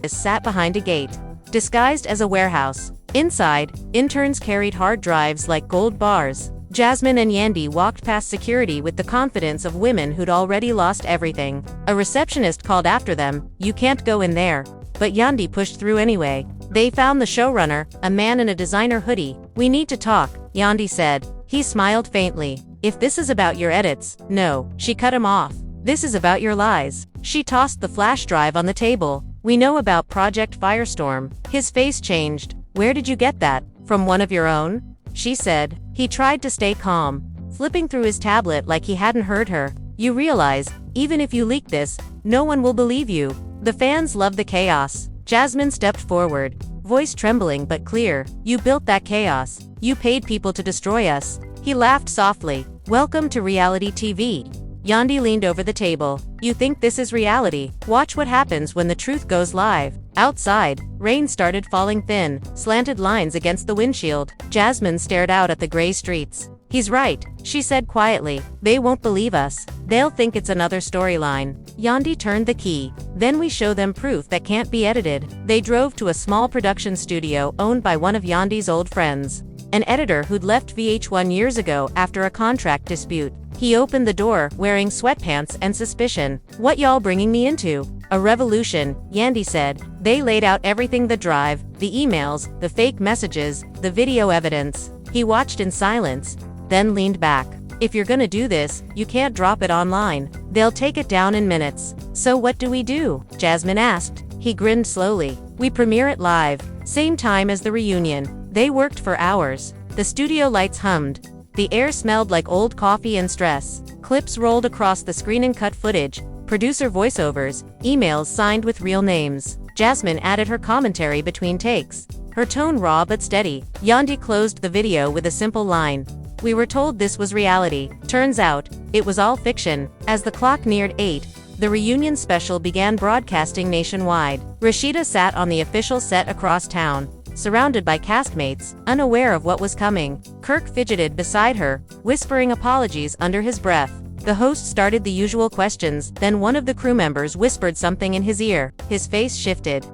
disguised as a warehouse. Inside, interns carried hard drives like gold bars. Jasmine and Yandy walked past security with the confidence of women who'd already lost everything. A receptionist called after them, you can't go in there. But Yandy pushed through anyway. They found the showrunner, a man in a designer hoodie. We need to talk, Yandy said. He smiled faintly. If this is about your edits, no, she cut him off. This is about your lies. She tossed the flash drive on the table. We know about Project Firestorm. His face changed. Where did you get that? From one of your own? She said. He tried to stay calm, flipping through his tablet like he hadn't heard her. You realize, even if you leak this, no one will believe you. The fans love the chaos. Jasmine stepped forward, voice trembling but clear. You built that chaos. You paid people to destroy us. He laughed softly. Welcome to reality TV. Yandy leaned over the table. You think this is reality? Watch what happens when the truth goes live. Outside, rain started falling thin, slanted lines against the windshield. Jasmine stared out at the gray streets. He's right, she said quietly. They won't believe us. They'll think it's another storyline. Yandy turned the key. Then we show them proof that can't be edited. They drove to a small production studio owned by one of Yandy's old friends, an editor who'd left VH1 years ago after a contract dispute. He opened the door, wearing sweatpants and suspicion. What y'all bringing me into? A revolution, Yandy said. They laid out everything, the drive, the emails, the fake messages, the video evidence. He watched in silence, then leaned back. If you're gonna do this, you can't drop it online. They'll take it down in minutes. So what do we do? Jasmine asked. He grinned slowly. We premiere it live, same time as the reunion. They worked for hours. The studio lights hummed. The air smelled like old coffee and stress. Clips rolled across the screen and cut footage. Producer voiceovers, emails signed with real names. Jasmine added her commentary between takes. Her tone raw but steady. Yandy closed the video with a simple line. "We were told this was reality. Turns out, it was all fiction." As the clock neared 8, the reunion special began broadcasting nationwide. Rasheeda sat on the official set across town, surrounded by castmates, unaware of what was coming. Kirk fidgeted beside her, whispering apologies under his breath. The host started the usual questions, then one of the crew members whispered something in his ear. His face shifted.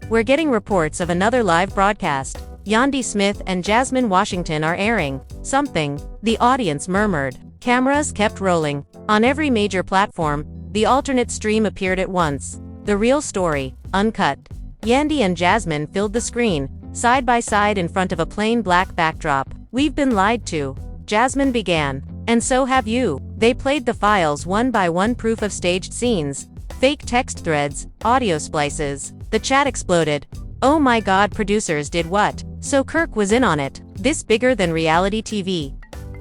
We're getting reports of another live broadcast. Yandy Smith and Jasmine Washington are airing something," the audience murmured. Cameras kept rolling. On every major platform, the alternate stream appeared at once. The real story, uncut. Yandy and Jasmine filled the screen, side by side in front of a plain black backdrop. "We've been lied to," Jasmine began. "And so have you." They played the files one by one, proof of staged scenes, fake text threads, audio splices. The chat exploded. "Oh my god, producers did what? So Kirk was in on it. This bigger than reality TV."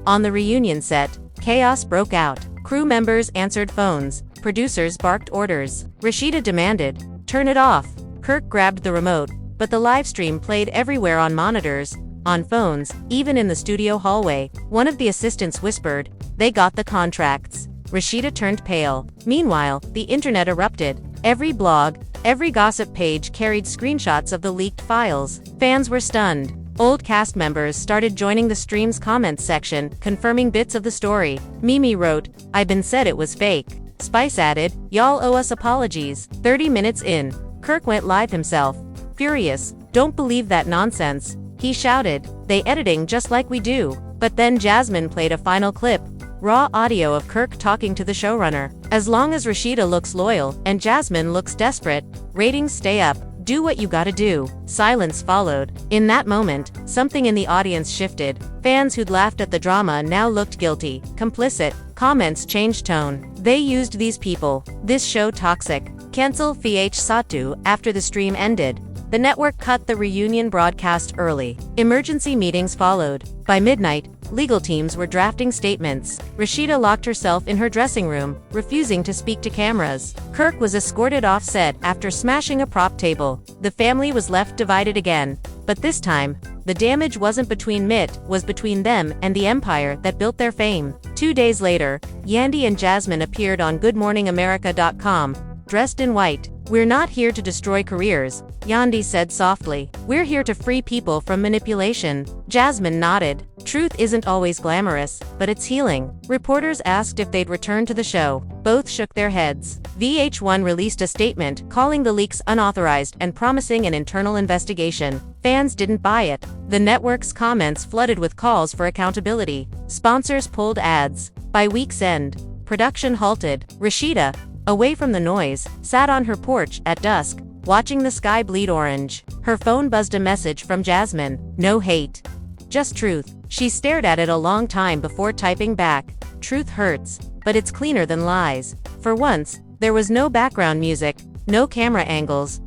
On the reunion set, chaos broke out. Crew members answered phones. Producers barked orders. Rasheeda demanded, "Turn it off." Kirk grabbed the remote, but the live stream played everywhere, on monitors, on phones, even in the studio hallway. One of the assistants whispered, "They got the contracts." Rasheeda turned pale. Meanwhile, the internet erupted. Every blog, every gossip page carried screenshots of the leaked files. Fans were stunned. Old cast members started joining the stream's comments section, confirming bits of the story. Mimi wrote, "I been said it was fake." Spice added, "Y'all owe us apologies." 30 minutes in, Kirk went live himself. Furious, "Don't believe that nonsense," he shouted. "They editing just like we do." But then Jasmine played a final clip. Raw audio of Kirk talking to the showrunner. "As long as Rasheeda looks loyal and Jasmine looks desperate, ratings stay up. Do what you gotta do." Silence followed. In that moment, something in the audience shifted. Fans who'd laughed at the drama now looked guilty, complicit. Comments changed tone. "They used these people. This show toxic. Cancel VH1 after the stream ended." The network cut the reunion broadcast early. Emergency meetings followed. By midnight, legal teams were drafting statements. Rasheeda locked herself in her dressing room, refusing to speak to cameras. Kirk was escorted off set after smashing a prop table. The family was left divided again. But this time, the damage wasn't between Mitt, was between them and the empire that built their fame. 2 days later, Yandy and Jasmine appeared on GoodMorningAmerica.com, dressed in white. "We're not here to destroy careers," Yandy said softly. "We're here to free people from manipulation." Jasmine nodded. "Truth isn't always glamorous, but it's healing." Reporters asked if they'd return to the show. Both shook their heads. VH1 released a statement calling the leaks unauthorized and promising an internal investigation. Fans didn't buy it. The network's comments flooded with calls for accountability. Sponsors pulled ads. By week's end, production halted. Rasheeda, away from the noise, sat on her porch at dusk, watching the sky bleed orange. Her phone buzzed a message from Jasmine. "No hate. Just truth." She stared at it a long time before typing back, "Truth hurts, but it's cleaner than lies." For once, there was no background music, no camera angles,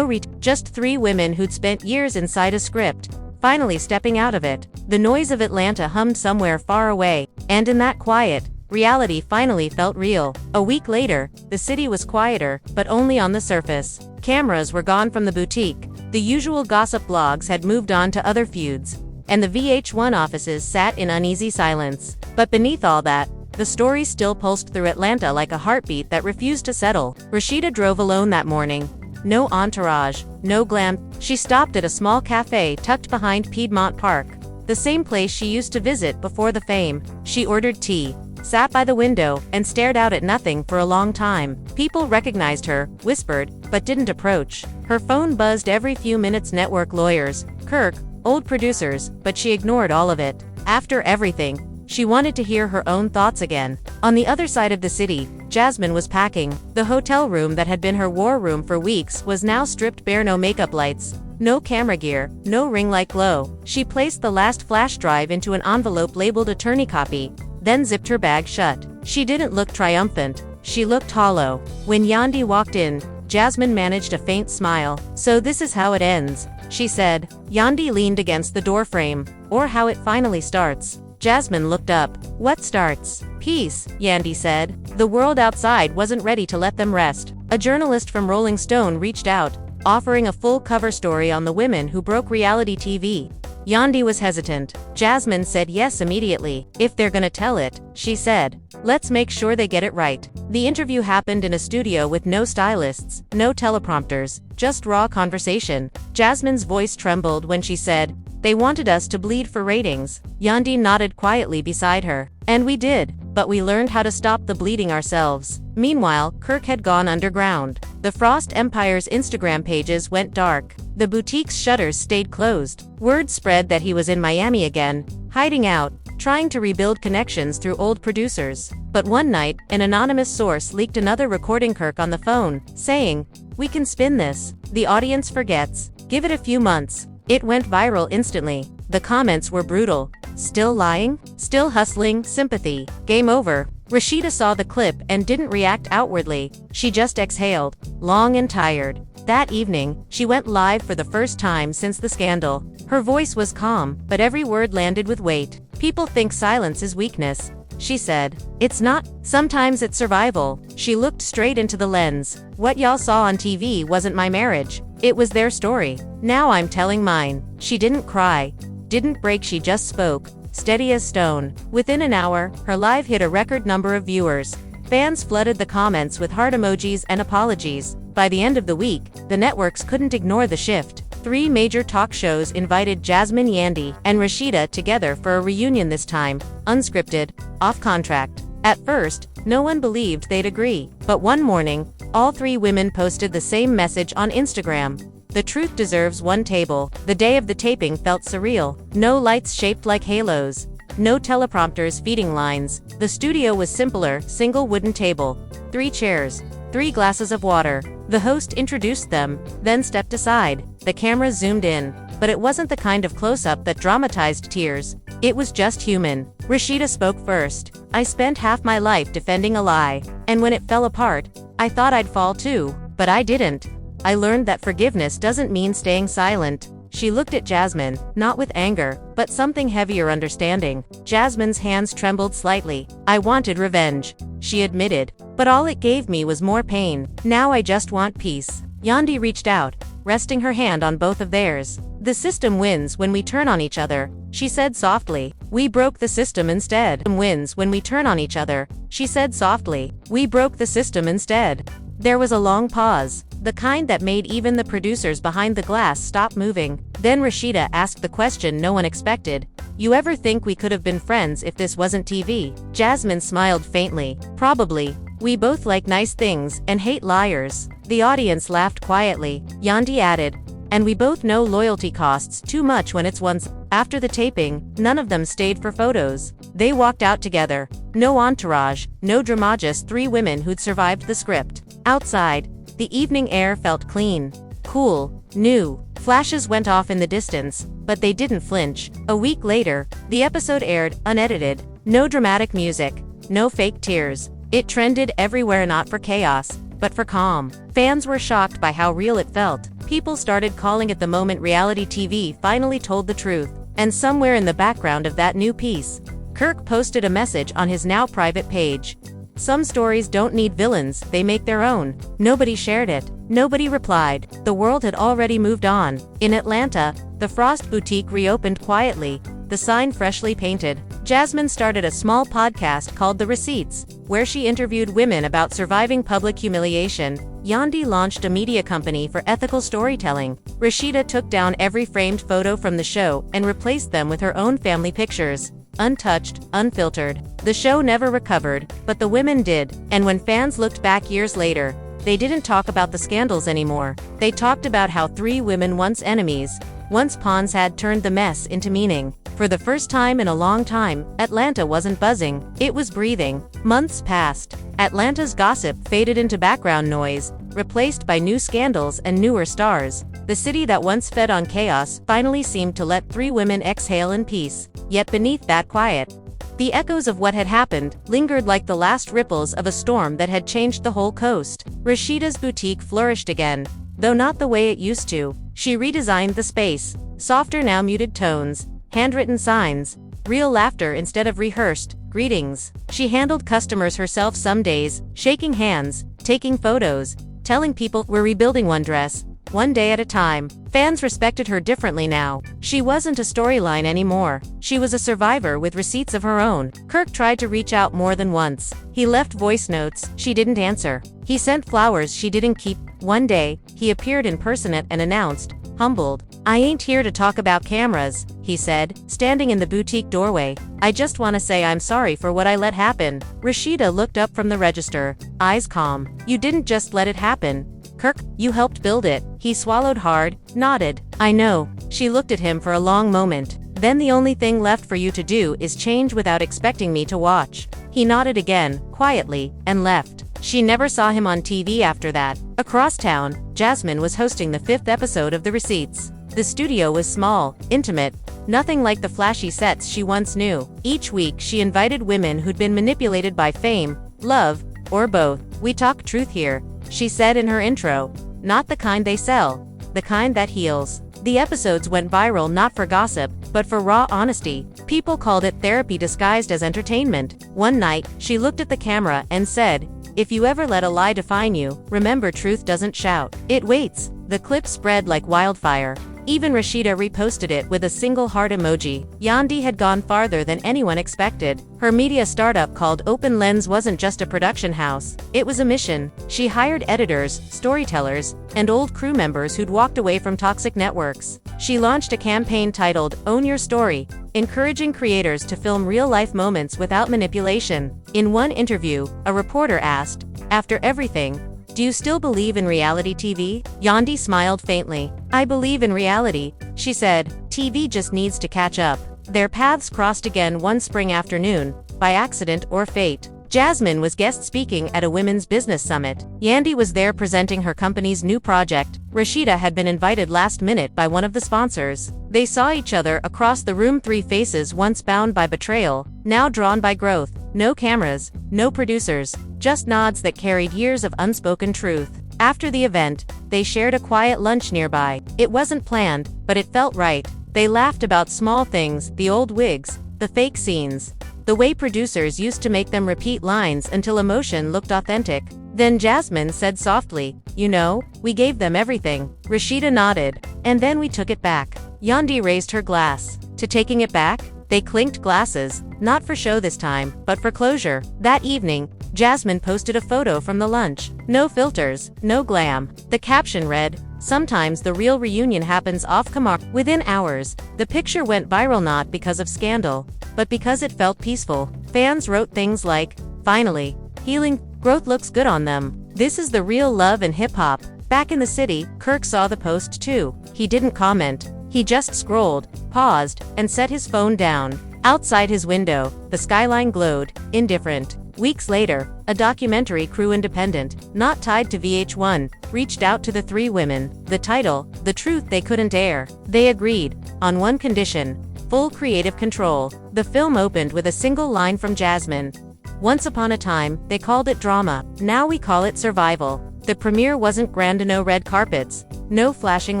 just 3 women who'd spent years inside a script, finally stepping out of it. The noise of Atlanta hummed somewhere far away, and in that quiet, reality finally felt real. A week later, the city was quieter, but only on the surface. Cameras were gone from the boutique. The usual gossip blogs had moved on to other feuds, and the VH1 offices sat in uneasy silence. But beneath all that, the story still pulsed through Atlanta like a heartbeat that refused to settle. Rasheeda drove alone that morning. No entourage, no glam. She stopped at a small cafe tucked behind Piedmont Park, the same place she used to visit before the fame. She ordered tea, sat by the window, and stared out at nothing for a long time. People recognized her, whispered, but didn't approach. Her phone buzzed every few minutes. Network lawyers, Kirk, old producers, but she ignored all of it. After everything, she wanted to hear her own thoughts again. On the other side of the city, Jasmine was packing. The hotel room that had been her war room for weeks was now stripped bare. No makeup lights, no camera gear, no ring light glow. She placed the last flash drive into an envelope labeled attorney copy, then zipped her bag shut. She didn't look triumphant. She looked hollow. When Yandy walked in, Jasmine managed a faint smile. "So this is how it ends." she said. Yandy leaned against the doorframe. Or how it finally starts. Jasmine looked up. What starts? Peace, Yandy said. The world outside wasn't ready to let them rest. A journalist from Rolling Stone reached out, offering a full cover story on the women who broke reality TV. Yandy was hesitant. Jasmine said yes immediately. If they're gonna tell it, she said, let's make sure they get it right. The interview happened in a studio with no stylists, no teleprompters, just raw conversation. Jasmine's voice trembled when she said, they wanted us to bleed for ratings. Yandy nodded quietly beside her. And we did, but we learned how to stop the bleeding ourselves. Meanwhile, Kirk had gone underground. The Frost Empire's Instagram pages went dark. The boutique's shutters stayed closed. Word spread that he was in Miami again, hiding out, trying to rebuild connections through old producers. But one night, an anonymous source leaked another recording Kirk on the phone, saying, we can spin this. The audience forgets. Give it a few months. It went viral instantly. The comments were brutal. Still lying? Still hustling? Sympathy. Game over. Rasheeda saw the clip and didn't react outwardly. She just exhaled, long and tired. That evening, she went live for the first time since the scandal. Her voice was calm, but every word landed with weight. People think silence is weakness, she said. It's not. Sometimes it's survival. She looked straight into the lens. What y'all saw on TV wasn't my marriage. It was their story. Now I'm telling mine. She didn't cry. Didn't break, she just spoke, steady as stone. Within an hour, her live hit a record number of viewers. Fans flooded the comments with heart emojis and apologies. By the end of the week, the networks couldn't ignore the shift. 3 major talk shows invited Jasmine Yandy and Rasheeda together for a reunion, this time, unscripted, off contract. At first, no one believed they'd agree. But one morning, all 3 women posted the same message on Instagram. The truth deserves one table. The day of the taping felt surreal. No lights shaped like halos. No teleprompters feeding lines. The studio was simpler, single wooden table. 3 chairs. 3 glasses of water. The host introduced them, then stepped aside. The camera zoomed in. But it wasn't the kind of close-up that dramatized tears. It was just human. Rasheeda spoke first. I spent half my life defending a lie. And when it fell apart, I thought I'd fall too. But I didn't. I learned that forgiveness doesn't mean staying silent. She looked at Jasmine, not with anger, but something heavier, understanding. Jasmine's hands trembled slightly. I wanted revenge, she admitted. But all it gave me was more pain. Now I just want peace. Yandy reached out, resting her hand on both of theirs. The system wins when we turn on each other, she said softly. We broke the system instead. Wins when we turn on each other, she said softly. We broke the system instead. There was a long pause, the kind that made even the producers behind the glass stop moving. Then Rasheeda asked the question no one expected. You ever think we could have been friends if this wasn't TV? Jasmine smiled faintly. Probably. We both like nice things and hate liars. The audience laughed quietly. Yandy added, and we both know loyalty costs too much when it's once. After the taping, none of them stayed for photos. They walked out together. No entourage, no drama, just 3 women who'd survived the script. Outside, the evening air felt clean, cool, new. Flashes went off in the distance, but they didn't flinch. A week later, the episode aired, unedited. No dramatic music, no fake tears. It trended everywhere, not for chaos, but for calm. Fans were shocked by how real it felt. People started calling it the moment reality TV finally told the truth. And somewhere in the background of that new piece, Kirk posted a message on his now private page. Some stories don't need villains, they make their own. Nobody shared it. Nobody replied. The world had already moved on. In Atlanta, the Frost boutique reopened quietly, the sign freshly painted. Jasmine started a small podcast called The Receipts, where she interviewed women about surviving public humiliation. Yandy launched a media company for ethical storytelling. Rasheeda took down every framed photo from the show and replaced them with her own family pictures. Untouched, unfiltered. The show never recovered, but the women did. And when fans looked back years later, they didn't talk about the scandals anymore. They talked about how 3 women, once enemies, once pawns, had turned the mess into meaning. For the first time in a long time, Atlanta wasn't buzzing, it was breathing. Months passed. Atlanta's gossip faded into background noise, replaced by new scandals and newer stars. The city that once fed on chaos finally seemed to let 3 women exhale in peace. Yet beneath that quiet, the echoes of what had happened lingered like the last ripples of a storm that had changed the whole coast. Rasheeda's boutique flourished again, though not the way it used to. She redesigned the space. Softer now muted tones, handwritten signs, real laughter instead of rehearsed greetings. She handled customers herself some days, shaking hands, taking photos, telling people we're rebuilding one dress, one day at a time. Fans respected her differently now. She wasn't a storyline anymore. She was a survivor with receipts of her own. Kirk tried to reach out more than once. He left voice notes she didn't answer. He sent flowers she didn't keep. One day, he appeared in person and announced, humbled, "I ain't here to talk about cameras," he said, standing in the boutique doorway. "I just wanna say I'm sorry for what I let happen." Rasheeda looked up from the register, eyes calm. "You didn't just let it happen, Kirk, you helped build it." He swallowed hard, nodded. "I know." She looked at him for a long moment. "Then the only thing left for you to do is change without expecting me to watch." He nodded again, quietly, and left. She never saw him on TV after that. Across town, Jasmine was hosting the 5th episode of The Receipts. The studio was small, intimate, nothing like the flashy sets she once knew. Each week she invited women who'd been manipulated by fame, love, or both. "We talk truth here," she said in her intro. "Not the kind they sell, the kind that heals." The episodes went viral not for gossip, but for raw honesty. People called it therapy disguised as entertainment. One night, she looked at the camera and said, "If you ever let a lie define you, remember truth doesn't shout. It waits." The clip spread like wildfire. Even Rasheeda reposted it with a single heart emoji. Yandy had gone farther than anyone expected. Her media startup called Open Lens wasn't just a production house. It was a mission. She hired editors, storytellers, and old crew members who'd walked away from toxic networks. She launched a campaign titled Own Your Story, encouraging creators to film real-life moments without manipulation. In one interview, a reporter asked, "After everything, do you still believe in reality TV?" Yandy smiled faintly. "I believe in reality," she said. "TV just needs to catch up." Their paths crossed again one spring afternoon, by accident or fate. Jasmine was guest speaking at a women's business summit. Yandy was there presenting her company's new project. Rasheeda had been invited last minute by one of the sponsors. They saw each other across the room, 3 faces once bound by betrayal, now drawn by growth. No cameras, no producers, just nods that carried years of unspoken truth. After the event, they shared a quiet lunch nearby. It wasn't planned, but it felt right. They laughed about small things, the old wigs, the fake scenes, the way producers used to make them repeat lines until emotion looked authentic. Then Jasmine said softly, "You know, we gave them everything." Rasheeda nodded. "And then we took it back." Yandy raised her glass. "To taking it back?" They clinked glasses, not for show this time, but for closure. That evening, Jasmine posted a photo from the lunch. No filters, no glam. The caption read, "Sometimes the real reunion happens off camera." Within hours, the picture went viral not because of scandal, but because it felt peaceful. Fans wrote things like, "Finally, healing, growth looks good on them. This is the real love in hip-hop." Back in the city, Kirk saw the post too. He didn't comment. He just scrolled, paused, and set his phone down. Outside his window, the skyline glowed, indifferent. Weeks later, a documentary crew independent, not tied to VH1, reached out to the 3 women. The title, The Truth They Couldn't Air. They agreed, on one condition: full creative control. The film opened with a single line from Jasmine. "Once upon a time, they called it drama. Now we call it survival." The premiere wasn't grand, no red carpets, no flashing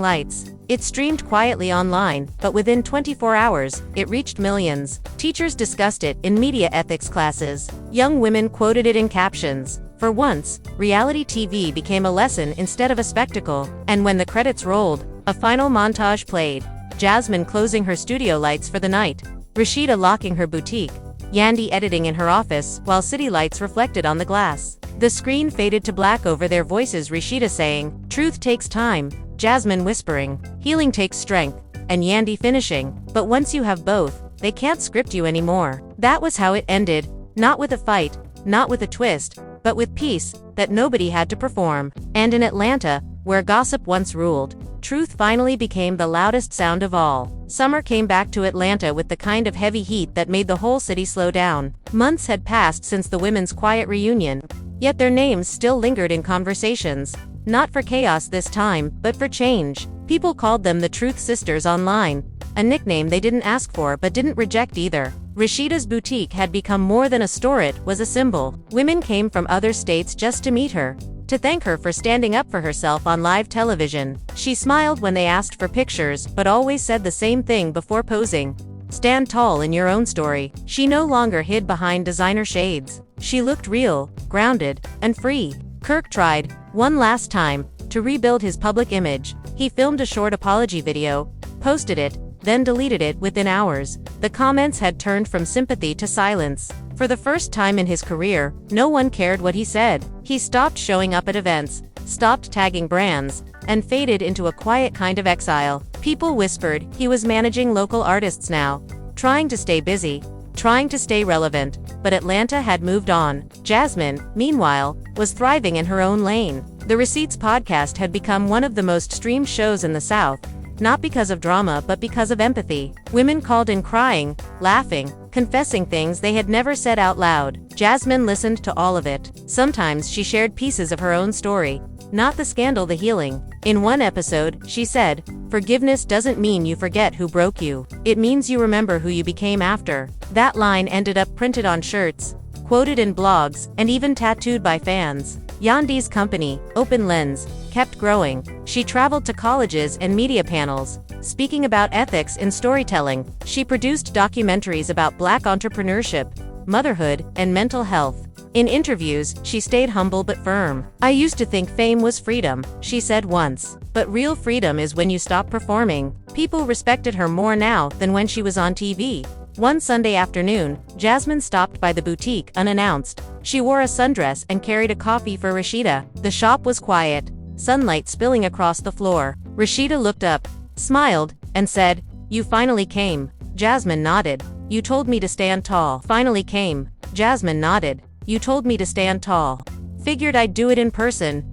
lights. It streamed quietly online, but within 24 hours, it reached millions. Teachers discussed it in media ethics classes. Young women quoted it in captions. For once, reality TV became a lesson instead of a spectacle. And when the credits rolled, a final montage played. Jasmine closing her studio lights for the night. Rasheeda locking her boutique. Yandy editing in her office, while city lights reflected on the glass. The screen faded to black over their voices, Rasheeda saying, "Truth takes time," Jasmine whispering, "Healing takes strength," and Yandy finishing, "But once you have both, they can't script you anymore." That was how it ended, not with a fight, not with a twist, but with peace that nobody had to perform. And in Atlanta, where gossip once ruled, truth finally became the loudest sound of all. Summer came back to Atlanta with the kind of heavy heat that made the whole city slow down. Months had passed since the women's quiet reunion, yet their names still lingered in conversations. Not for chaos this time, but for change. People called them the Truth Sisters online, a nickname they didn't ask for but didn't reject either. Rasheeda's boutique had become more than a store, it was a symbol. Women came from other states just to meet her. to thank her for standing up for herself on live television. She smiled when they asked for pictures, but always said the same thing before posing. Stand tall in your own story. She no longer hid behind designer shades. She looked real, grounded, and free. Kirk tried, one last time, to rebuild his public image. He filmed a short apology video, posted it, then deleted it within hours. The comments had turned from sympathy to silence. For the first time in his career, no one cared what he said. He stopped showing up at events, stopped tagging brands, and faded into a quiet kind of exile. People whispered he was managing local artists now, trying to stay busy, trying to stay relevant, but Atlanta had moved on. Jasmine, meanwhile, was thriving in her own lane. The Receipts podcast had become one of the most streamed shows in the South, not because of drama but because of empathy. Women called in crying, laughing, confessing things they had never said out loud. Jasmine listened to all of it. Sometimes she shared pieces of her own story, not the scandal, the healing. In one episode, she said, "Forgiveness doesn't mean you forget who broke you. It means you remember who you became after." That line ended up printed on shirts, quoted in blogs, and even tattooed by fans. Yandy's company, Open Lens, kept growing. She traveled to colleges and media panels, speaking about ethics in storytelling. She produced documentaries about Black entrepreneurship, motherhood, and mental health. In interviews, she stayed humble but firm. "I used to think fame was freedom," she said once. "But real freedom is when you stop performing." People respected her more now than when she was on TV. One Sunday afternoon, Jasmine stopped by the boutique unannounced. She wore a sundress and carried a coffee for Rasheeda. The shop was quiet, sunlight spilling across the floor. Rasheeda looked up, smiled, and said, "You finally came." Jasmine nodded. "You told me to stand tall." "Finally came." Jasmine nodded. "You told me to stand tall. Figured I'd do it in person."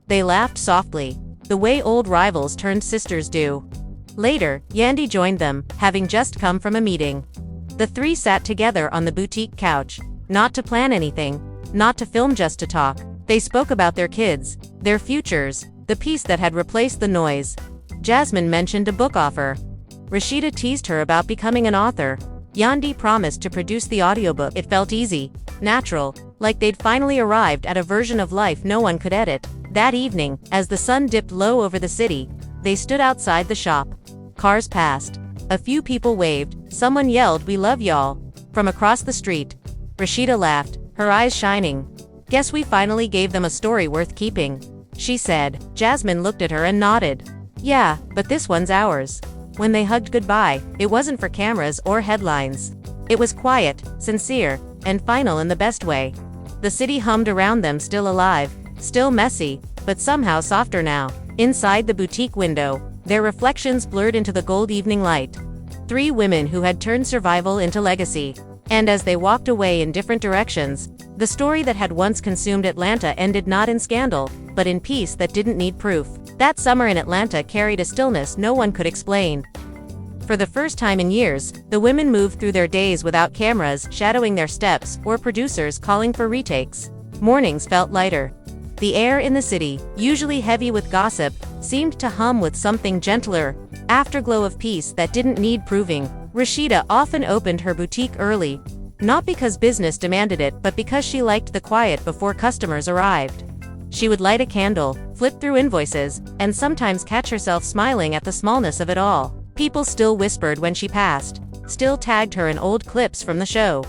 They laughed softly, the way old rivals turned sisters do. Later, Yandy joined them, having just come from a meeting. The three sat together on the boutique couch, not to plan anything, not to film, just to talk. They spoke about their kids, their futures, the peace that had replaced the noise. Jasmine mentioned a book offer. Rasheeda teased her about becoming an author. Yandy promised to produce the audiobook. It felt easy, natural, like they'd finally arrived at a version of life no one could edit. That evening, as the sun dipped low over the city, they stood outside the shop. Cars passed. A few people waved. Someone yelled, "We love y'all," from across the street. Rasheeda laughed, her eyes shining. "Guess we finally gave them a story worth keeping," she said. Jasmine looked at her and nodded. "Yeah, but this one's ours." When they hugged goodbye, it wasn't for cameras or headlines. It was quiet, sincere, and final in the best way. The city hummed around them, still alive, still messy, but somehow softer now. Inside the boutique window, their reflections blurred into the gold evening light. Three women who had turned survival into legacy. And as they walked away in different directions, the story that had once consumed Atlanta ended not in scandal, but in peace that didn't need proof. That summer in Atlanta carried a stillness no one could explain. For the first time in years, the women moved through their days without cameras shadowing their steps or producers calling for retakes. Mornings felt lighter. The air in the city, usually heavy with gossip, seemed to hum with something gentler, afterglow of peace that didn't need proving. Rasheeda often opened her boutique early, not because business demanded it but because she liked the quiet before customers arrived. She would light a candle, flip through invoices, and sometimes catch herself smiling at the smallness of it all. People still whispered when she passed, still tagged her in old clips from the show.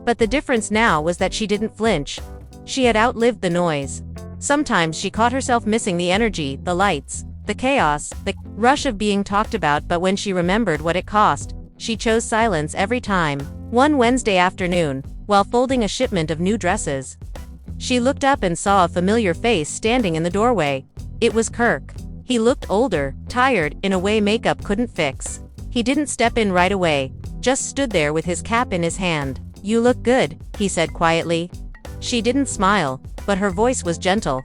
But the difference now was that she didn't flinch. She had outlived the noise. Sometimes she caught herself missing the energy, the lights, the chaos, the rush of being talked about, but when she remembered what it cost, she chose silence every time. One Wednesday afternoon, while folding a shipment of new dresses, she looked up and saw a familiar face standing in the doorway. It was Kirk. He looked older, tired, in a way makeup couldn't fix. He didn't step in right away, just stood there with his cap in his hand. "You look good," he said quietly. She didn't smile, but her voice was gentle.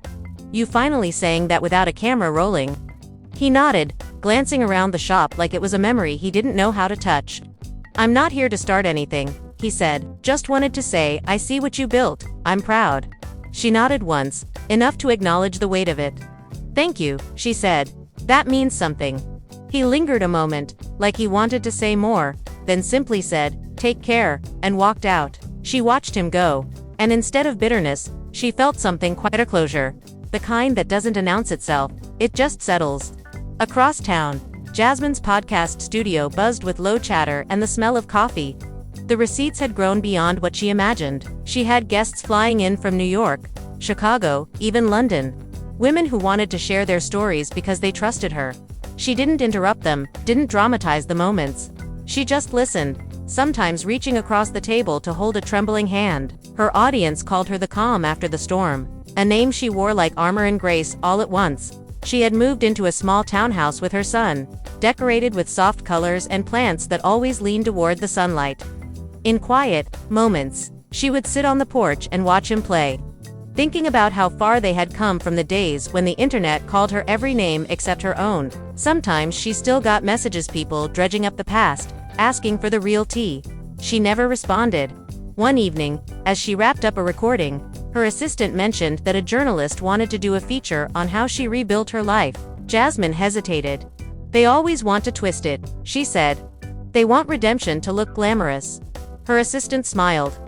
"You finally saying that without a camera rolling?" He nodded, glancing around the shop like it was a memory he didn't know how to touch. "I'm not here to start anything," he said. "Just wanted to say, I see what you built. I'm proud." She nodded once, enough to acknowledge the weight of it. "Thank you," she said. "That means something." He lingered a moment, like he wanted to say more, then simply said, "Take care," and walked out. She watched him go, and instead of bitterness, she felt something quite a closure. the kind that doesn't announce itself, it just settles. Across town, Jasmine's podcast studio buzzed with low chatter and the smell of coffee. The receipts had grown beyond what she imagined. She had guests flying in from New York, Chicago, even London. Women who wanted to share their stories because they trusted her. She didn't interrupt them, didn't dramatize the moments. She just listened, sometimes reaching across the table to hold a trembling hand. Her audience called her the calm after the storm, a name she wore like armor and grace all at once. She had moved into a small townhouse with her son, decorated with soft colors and plants that always leaned toward the sunlight. In quiet moments, she would sit on the porch and watch him play, thinking about how far they had come from the days when the internet called her every name except her own. Sometimes she still got messages, people dredging up the past, asking for the real tea. She never responded. One evening, as she wrapped up a recording, her assistant mentioned that a journalist wanted to do a feature on how she rebuilt her life. Jasmine hesitated. "They always want to twist it," she said. "They want redemption to look glamorous." Her assistant smiled.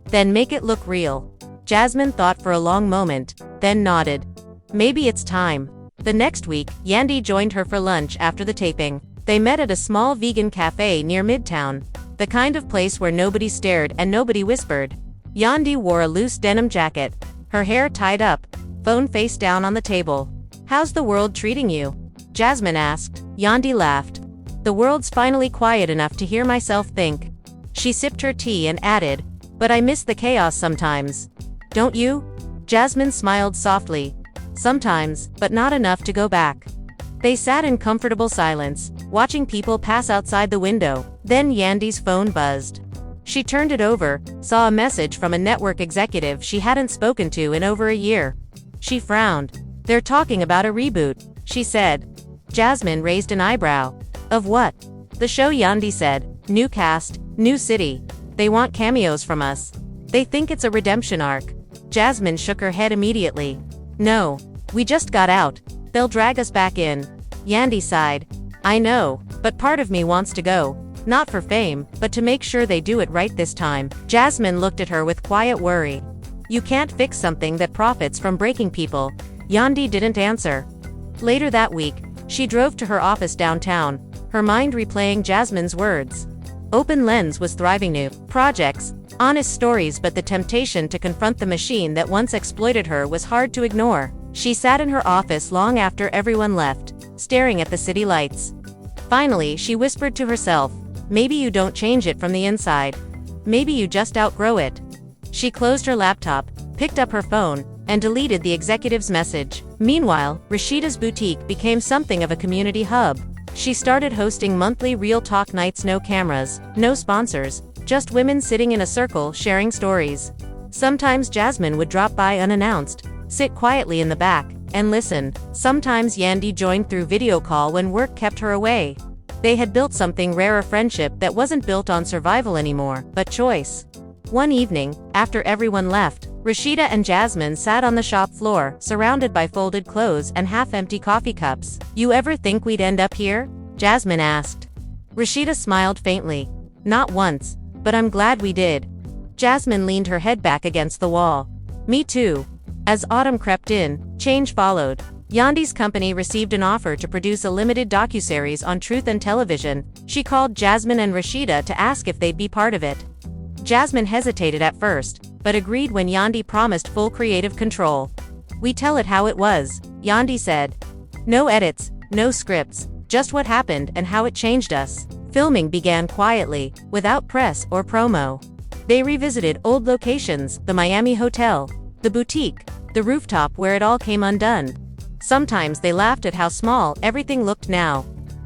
"Then make it look real." Jasmine thought for a long moment, then nodded. "Maybe it's time." The next week, Yandy joined her for lunch after the taping. They met at a small vegan cafe near Midtown, the kind of place where nobody stared and nobody whispered. Yandy wore a loose denim jacket, her hair tied up, phone face down on the table. "How's the world treating you?" Jasmine asked. Yandy laughed. "The world's finally quiet enough to hear myself think." She sipped her tea and added, "But I miss the chaos sometimes." "Don't you?" Jasmine smiled softly. "Sometimes, but not enough to go back." They sat in comfortable silence, watching people pass outside the window. Then Yandy's phone buzzed. She turned it over, saw a message from a network executive she hadn't spoken to in over a year. She frowned. "They're talking about a reboot," she said. Jasmine raised an eyebrow. "Of what?" "The show," Yandy said. "New cast, new city. They want cameos from us. They think it's a redemption arc." Jasmine shook her head immediately. "No. We just got out. They'll drag us back in." Yandy sighed. "I know, but part of me wants to go. Not for fame, but to make sure they do it right this time." Jasmine looked at her with quiet worry. "You can't fix something that profits from breaking people." Yandy didn't answer. Later that week, she drove to her office downtown, her mind replaying Jasmine's words. Open Lens was thriving. New projects, honest stories, but the temptation to confront the machine that once exploited her was hard to ignore. She sat in her office long after everyone left, staring at the city lights. Finally, she whispered to herself, "Maybe you don't change it from the inside. Maybe you just outgrow it." She closed her laptop, picked up her phone, and deleted the executive's message. Meanwhile, Rasheeda's boutique became something of a community hub. She started hosting monthly Real Talk nights, no cameras, no sponsors, just women sitting in a circle sharing stories. Sometimes Jasmine would drop by unannounced, sit quietly in the back, and listen. Sometimes Yandy joined through video call when work kept her away. They had built something rare, a friendship that wasn't built on survival anymore, but choice. One evening, after everyone left, Rasheeda and Jasmine sat on the shop floor, surrounded by folded clothes and half-empty coffee cups. "You ever think we'd end up here?" Jasmine asked. Rasheeda smiled faintly. "Not once, but I'm glad we did." Jasmine leaned her head back against the wall. "Me too." As autumn crept in, change followed. Yandy's company received an offer to produce a limited docuseries on Truth and Television. She called Jasmine and Rasheeda to ask if they'd be part of it. Jasmine hesitated at first, but agreed when Yandy promised full creative control. "We tell it how it was," Yandy said. "No edits, no scripts, just what happened and how it changed us." Filming began quietly, without press or promo. They revisited old locations, the Miami hotel, the boutique, the rooftop where it all came undone. Sometimes they laughed at how small everything looked now.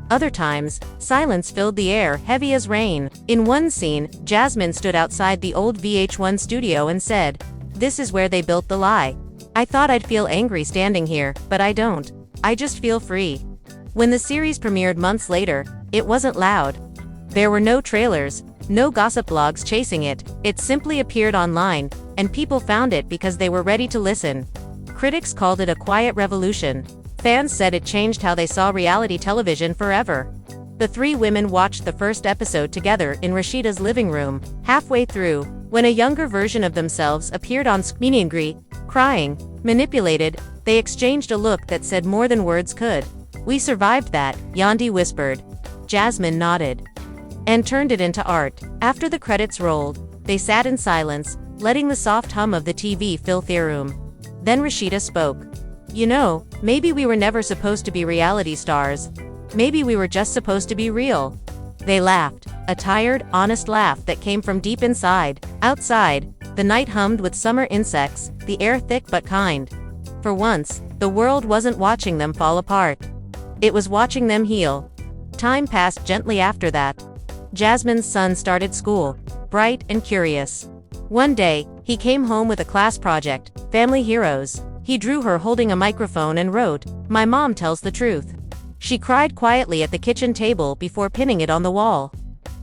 Other times, silence filled the air, heavy as rain. In one scene, Jasmine stood outside the old VH1 studio and said, "This is where they built the lie. I thought I'd feel angry standing here, but I don't. I just feel free." When the series premiered months later, it wasn't loud. There were no trailers, no gossip blogs chasing it. It simply appeared online, and people found it because they were ready to listen. Critics called it a quiet revolution. Fans said it changed how they saw reality television forever. The three women watched the first episode together in Rasheeda's living room. Halfway through, when a younger version of themselves appeared on screen, angry, crying, manipulated, They exchanged a look that said more than words could. "We survived that," Yandy whispered. Jasmine nodded and turned it into art. After the credits rolled, they sat in silence, letting the soft hum of the TV fill the room. Then Rasheeda spoke. "You know, maybe we were never supposed to be reality stars. Maybe we were just supposed to be real." They laughed, a tired, honest laugh that came from deep inside. Outside, the night hummed with summer insects, the air thick but kind. For once, the world wasn't watching them fall apart. It was watching them heal. Time passed gently after that. Jasmine's son started school, bright and curious. One day, he came home with a class project, Family Heroes. He drew her holding a microphone and wrote, "My mom tells the truth." She cried quietly at the kitchen table before pinning it on the wall.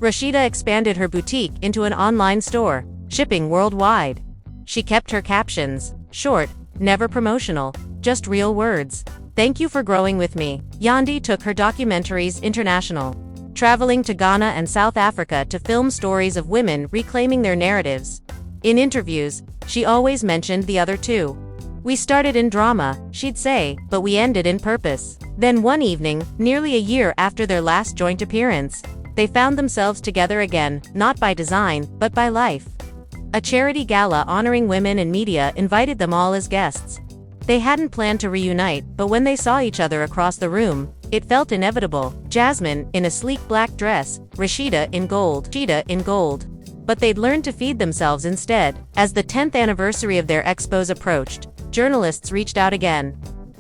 Rasheeda expanded her boutique into an online store, shipping worldwide. She kept her captions short, never promotional, just real words. "Thank you for growing with me." Yandy took her documentaries international, traveling to Ghana and South Africa to film stories of women reclaiming their narratives. In interviews, she always mentioned the other two. "We started in drama," she'd say, "but we ended in purpose." Then one evening, nearly a year after their last joint appearance, they found themselves together again, not by design, but by life. A charity gala honoring women in media invited them all as guests. They hadn't planned to reunite, but when they saw each other across the room, it felt inevitable. Jasmine, in a sleek black dress, Rasheeda in gold. But they'd learned to feed themselves instead. As the 10th anniversary of their expos approached, journalists reached out again,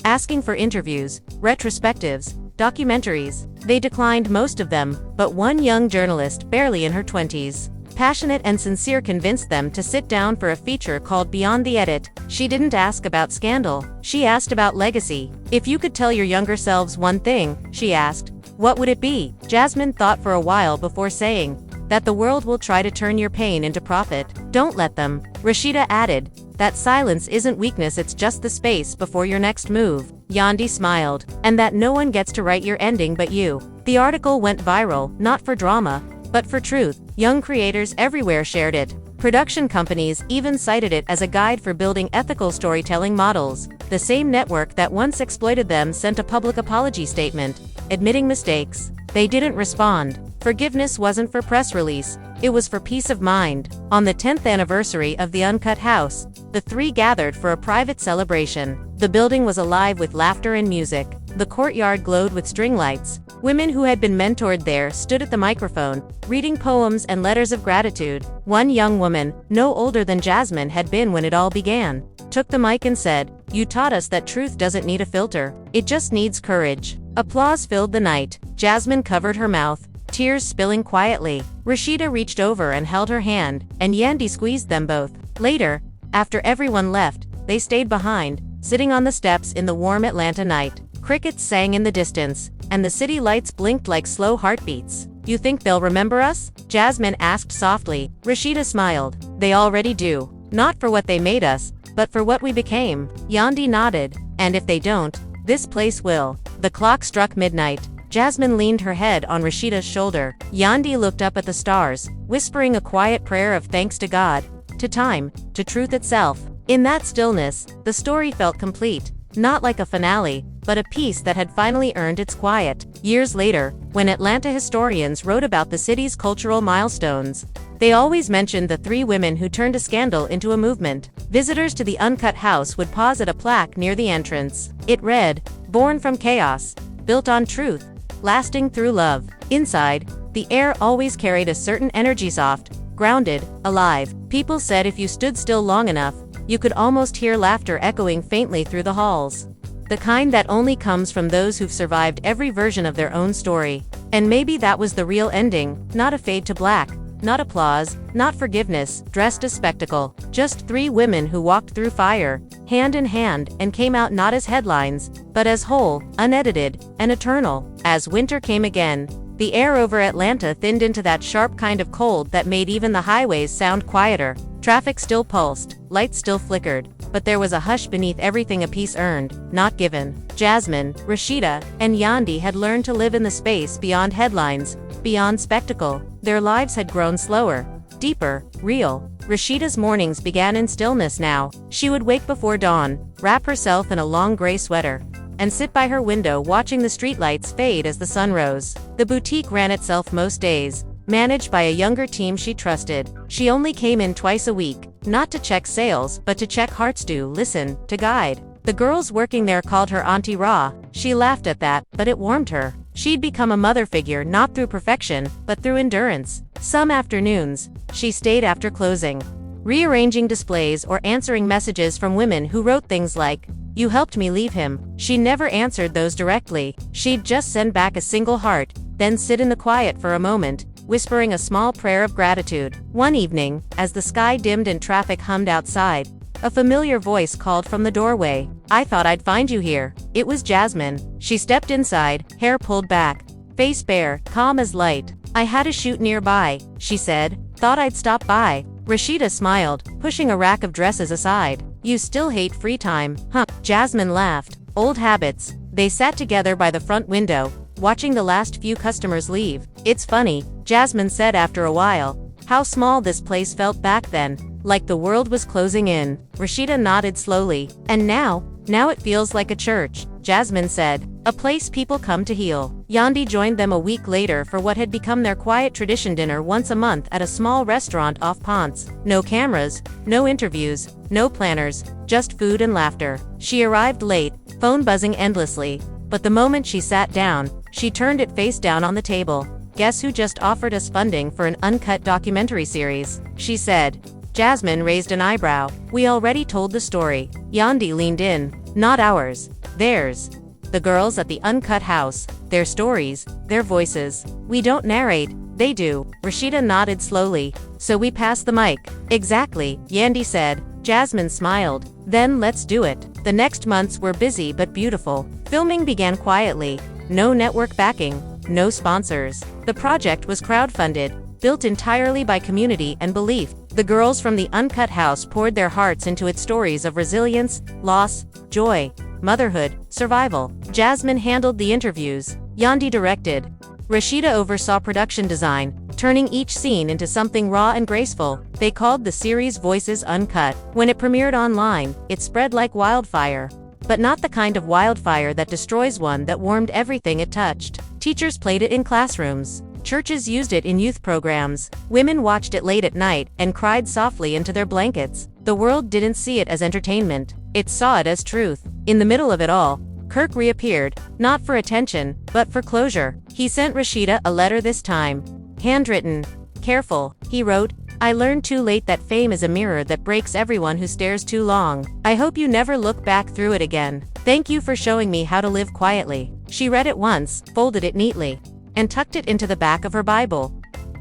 asking for interviews, retrospectives, documentaries. They declined most of them, but one young journalist, barely in her 20s, passionate and sincere, convinced them to sit down for a feature called Beyond the Edit. She didn't ask about scandal, she asked about legacy. "If you could tell your younger selves one thing," she asked, "what would it be?" Jasmine thought for a while before saying, "That the world will try to turn your pain into profit. Don't let them." Rasheeda added, "That silence isn't weakness, it's just the space before your next move." Yandy smiled. "And that no one gets to write your ending but you." The article went viral, not for drama, but for truth. Young creators everywhere shared it. Production companies even cited it as a guide for building ethical storytelling models. The same network that once exploited them sent a public apology statement, admitting mistakes. They didn't respond. Forgiveness wasn't for press release, it was for peace of mind. On the 10th anniversary of the Uncut House, the three gathered for a private celebration. The building was alive with laughter and music. The courtyard glowed with string lights. Women who had been mentored there stood at the microphone, reading poems and letters of gratitude. One young woman, no older than Jasmine had been when it all began, took the mic and said, "You taught us that truth doesn't need a filter. It just needs courage." Applause filled the night. Jasmine covered her mouth, tears spilling quietly. Rasheeda reached over and held her hand, and Yandy squeezed them both. Later, after everyone left, they stayed behind, sitting on the steps in the warm Atlanta night. Crickets sang in the distance, and the city lights blinked like slow heartbeats. "You think they'll remember us?" Jasmine asked softly. Rasheeda smiled. "They already do. Not for what they made us, but for what we became." Yandy nodded. "And if they don't, this place will." The clock struck midnight. Jasmine leaned her head on Rasheeda's shoulder. Yandy looked up at the stars, whispering a quiet prayer of thanks to God, to time, to truth itself. In that stillness, the story felt complete. Not like a finale, but a piece that had finally earned its quiet. Years later, when Atlanta historians wrote about the city's cultural milestones, they always mentioned the three women who turned a scandal into a movement. Visitors to the Uncut House would pause at a plaque near the entrance. It read, "Born from chaos, built on truth, lasting through love." Inside, the air always carried a certain energy, soft, grounded, alive. People said if you stood still long enough, you could almost hear laughter echoing faintly through the halls. The kind that only comes from those who've survived every version of their own story. And maybe that was the real ending, not a fade to black, not applause, not forgiveness, dressed as spectacle. Just three women who walked through fire, hand in hand, and came out not as headlines, but as whole, unedited, and eternal. As winter came again, the air over Atlanta thinned into that sharp kind of cold that made even the highways sound quieter. Traffic still pulsed, lights still flickered, but there was a hush beneath everything, a peace earned, not given. Jasmine, Rasheeda, and Yandy had learned to live in the space beyond headlines, beyond spectacle. Their lives had grown slower, deeper, real. Rasheeda's mornings began in stillness now. She would wake before dawn, wrap herself in a long gray sweater, and sit by her window watching the streetlights fade as the sun rose. The boutique ran itself most days, managed by a younger team she trusted. She only came in twice a week, not to check sales, but to check hearts, to listen, to guide. The girls working there called her Auntie Ra. She laughed at that, but it warmed her. She'd become a mother figure not through perfection, but through endurance. Some afternoons, she stayed after closing, rearranging displays or answering messages from women who wrote things like, "You helped me leave him." She never answered those directly. She'd just send back a single heart, then sit in the quiet for a moment, whispering a small prayer of gratitude. One evening, as the sky dimmed and traffic hummed outside, a familiar voice called from the doorway. "I thought I'd find you here." It was Jasmine. She stepped inside, hair pulled back, face bare, calm as light. "I had a shoot nearby," she said. "Thought I'd stop by." Rasheeda smiled, pushing a rack of dresses aside. "You still hate free time, huh?" Jasmine laughed. "Old habits." They sat together by the front window, watching the last few customers leave. "It's funny," Jasmine said after a while, "how small this place felt back then, like the world was closing in." Rasheeda nodded slowly. "And now it feels like a church," Jasmine said. "A place people come to heal." Yandy joined them a week later for what had become their quiet tradition, dinner once a month at a small restaurant off Ponce. No cameras, no interviews, no planners, just food and laughter. She arrived late, phone buzzing endlessly, but the moment she sat down, she turned it face down on the table. "Guess who just offered us funding for an uncut documentary series?" she said. Jasmine raised an eyebrow. "We already told the story." Yandy leaned in. "Not ours. Theirs. The girls at the Uncut House. Their stories, their voices. We don't narrate, they do." Rasheeda nodded slowly. "So we pass the mic." "Exactly," Yandy said. Jasmine smiled. "Then let's do it." The next months were busy but beautiful. Filming began quietly. No network backing, no sponsors. The project was crowdfunded, built entirely by community and belief. The girls from the Uncut House poured their hearts into its stories of resilience, loss, joy, motherhood, survival. Jasmine handled the interviews. Yandy directed. Rasheeda oversaw production design, turning each scene into something raw and graceful. They called the series Voices Uncut. When it premiered online, it spread like wildfire. But not the kind of wildfire that destroys, one that warmed everything it touched. Teachers played it in classrooms. Churches used it in youth programs. Women watched it late at night and cried softly into their blankets. The world didn't see it as entertainment. It saw it as truth. In the middle of it all, Kirk reappeared, not for attention, but for closure. He sent Rasheeda a letter this time. Handwritten. "Careful," he wrote. "I learned too late that fame is a mirror that breaks everyone who stares too long. I hope you never look back through it again. Thank you for showing me how to live quietly." She read it once, folded it neatly, and tucked it into the back of her Bible.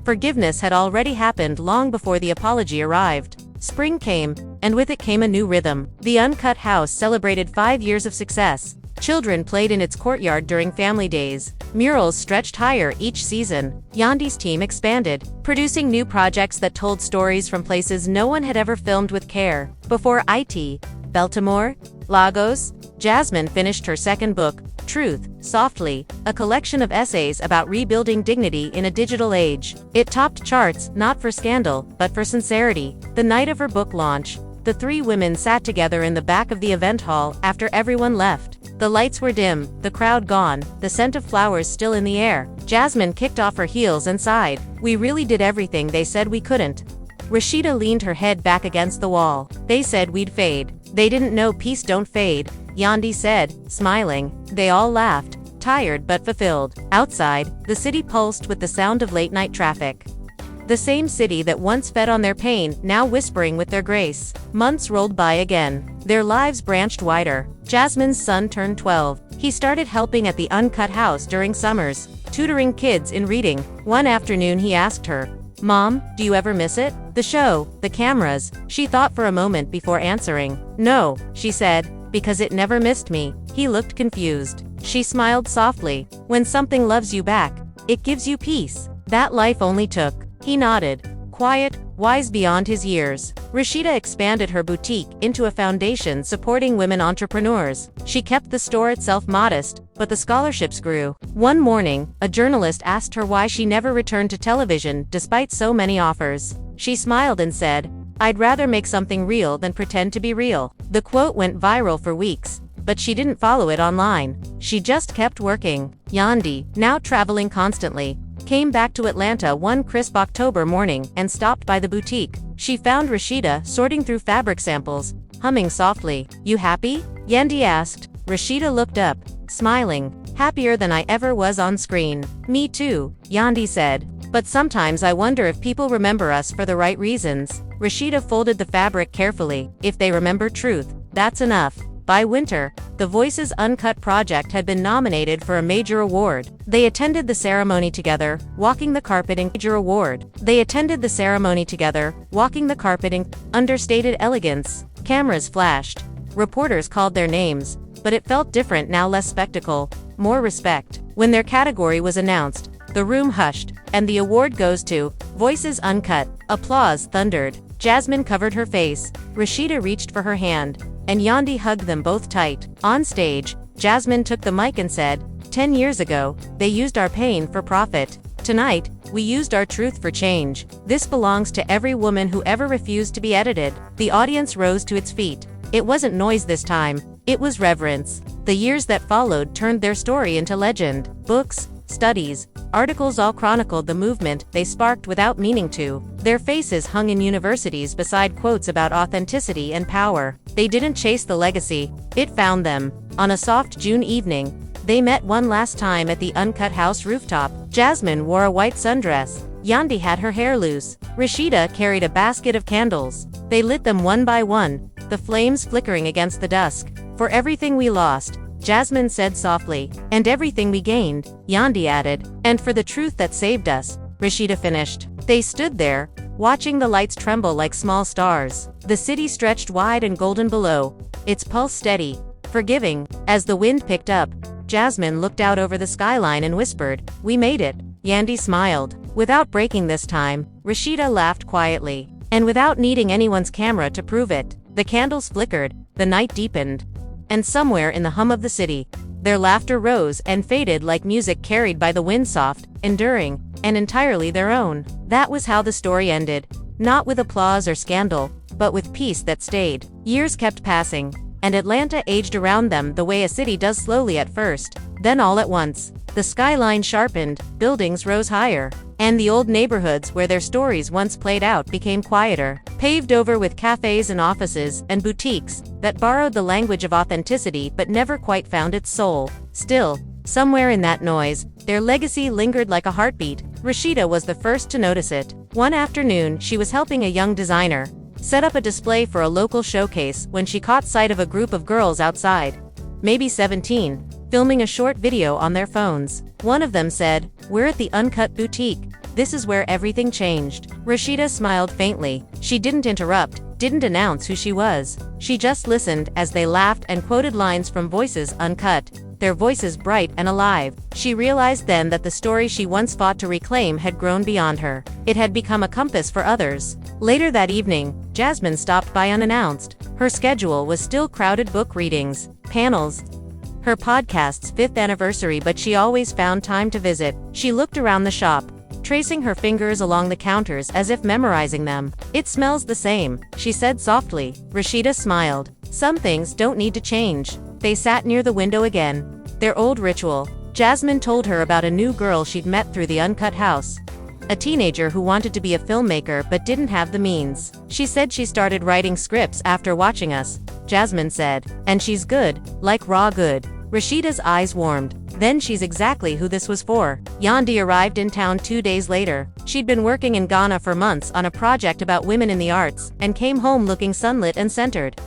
Forgiveness had already happened long before the apology arrived. Spring came, and with it came a new rhythm. The Uncut House celebrated 5 years of success. Children played in its courtyard during family days. Murals stretched higher each season. Yandy's team expanded, producing new projects that told stories from places no one had ever filmed with care before. Baltimore, Lagos. Jasmine finished her second book, Truth, Softly, a collection of essays about rebuilding dignity in a digital age. It topped charts, not for scandal, but for sincerity. The night of her book launch, the three women sat together in the back of the event hall after everyone left. The lights were dim, the crowd gone, the scent of flowers still in the air. Jasmine kicked off her heels and sighed. "We really did everything they said we couldn't." Rasheeda leaned her head back against the wall. "They said we'd fade. They didn't know peace don't fade," Yandy said, smiling. They all laughed, tired but fulfilled. Outside, the city pulsed with the sound of late-night traffic. The same city that once fed on their pain, now whispering with their grace. Months rolled by again. Their lives branched wider. Jasmine's son turned 12. He started helping at the Uncut House during summers, tutoring kids in reading. One afternoon he asked her, "Mom, do you ever miss it? The show, the cameras?" She thought for a moment before answering. "No," she said, "because it never missed me." He looked confused. She smiled softly. "When something loves you back, it gives you peace. That life only took." He nodded. Quiet, wise beyond his years, Rasheeda expanded her boutique into a foundation supporting women entrepreneurs. She kept the store itself modest, but the scholarships grew. One morning, a journalist asked her why she never returned to television despite so many offers. She smiled and said, I'd rather make something real than pretend to be real. The quote went viral for weeks, but she didn't follow it online. She just kept working. Yandy, now traveling constantly, came back to Atlanta one crisp October morning and stopped by the boutique. She found Rasheeda sorting through fabric samples, humming softly. "You happy?" Yandy asked. Rasheeda looked up, smiling. "Happier than I ever was on screen." "Me too," Yandy said. "But sometimes I wonder if people remember us for the right reasons." Rasheeda folded the fabric carefully. "If they remember truth, that's enough." By winter, the Voices Uncut project had been nominated for a major award. They attended the ceremony together, walking the carpet in major award. They attended the ceremony together, walking the carpet in understated elegance. Cameras flashed. Reporters called their names, but it felt different now, less spectacle, more respect. When their category was announced, the room hushed, and the award goes to Voices Uncut. Applause thundered. Jasmine covered her face. Rasheeda reached for her hand, and Yandy hugged them both tight. On stage, Jasmine took the mic and said, 10 years ago, they used our pain for profit. Tonight, we used our truth for change. This belongs to every woman who ever refused to be edited." The audience rose to its feet. It wasn't noise this time, it was reverence. The years that followed turned their story into legend. Books, studies, articles all chronicled the movement they sparked without meaning to. Their faces hung in universities beside quotes about authenticity and power. They didn't chase the legacy, it found them. On a soft June evening, they met one last time at the Uncut House rooftop. Jasmine wore a white sundress. Yandy had her hair loose. Rasheeda carried a basket of candles. They lit them one by one, the flames flickering against the dusk. "For everything we lost," Jasmine said softly. "And everything we gained," Yandy added. "And for the truth that saved us," Rasheeda finished. They stood there, watching the lights tremble like small stars. The city stretched wide and golden below, its pulse steady, forgiving. As the wind picked up, Jasmine looked out over the skyline and whispered, "We made it." Yandy smiled. Without breaking this time, Rasheeda laughed quietly. And without needing anyone's camera to prove it. The candles flickered, the night deepened. And somewhere in the hum of the city, their laughter rose and faded like music carried by the wind, soft, enduring, and entirely their own. That was how the story ended. Not with applause or scandal, but with peace that stayed. Years kept passing, and Atlanta aged around them the way a city does, slowly at first. Then all at once, the skyline sharpened, buildings rose higher, and the old neighborhoods where their stories once played out became quieter, paved over with cafes and offices and boutiques that borrowed the language of authenticity but never quite found its soul. Still, somewhere in that noise, their legacy lingered like a heartbeat. Rasheeda was the first to notice it. One afternoon, she was helping a young designer set up a display for a local showcase when she caught sight of a group of girls outside, maybe 17, filming a short video on their phones. One of them said, "We're at the Uncut Boutique. This is where everything changed." Rasheeda smiled faintly. She didn't interrupt, didn't announce who she was. She just listened as they laughed and quoted lines from Voices Uncut, their voices bright and alive. She realized then that the story she once fought to reclaim had grown beyond her. It had become a compass for others. Later that evening, Jasmine stopped by unannounced. Her schedule was still crowded: book readings, panels, her podcast's 5th anniversary, but she always found time to visit. She looked around the shop, tracing her fingers along the counters as if memorizing them. "It smells the same," she said softly. Rasheeda smiled. "Some things don't need to change." They sat near the window again. Their old ritual. Jasmine told her about a new girl she'd met through the Uncut House. A teenager who wanted to be a filmmaker but didn't have the means. "She said she started writing scripts after watching us," Jasmine said. "And she's good, like raw good." Rasheeda's eyes warmed. Then she's exactly who this was for. Yandy arrived in town 2 days later. She'd been working in Ghana for months on a project about women in the arts, and came home looking sunlit and centered.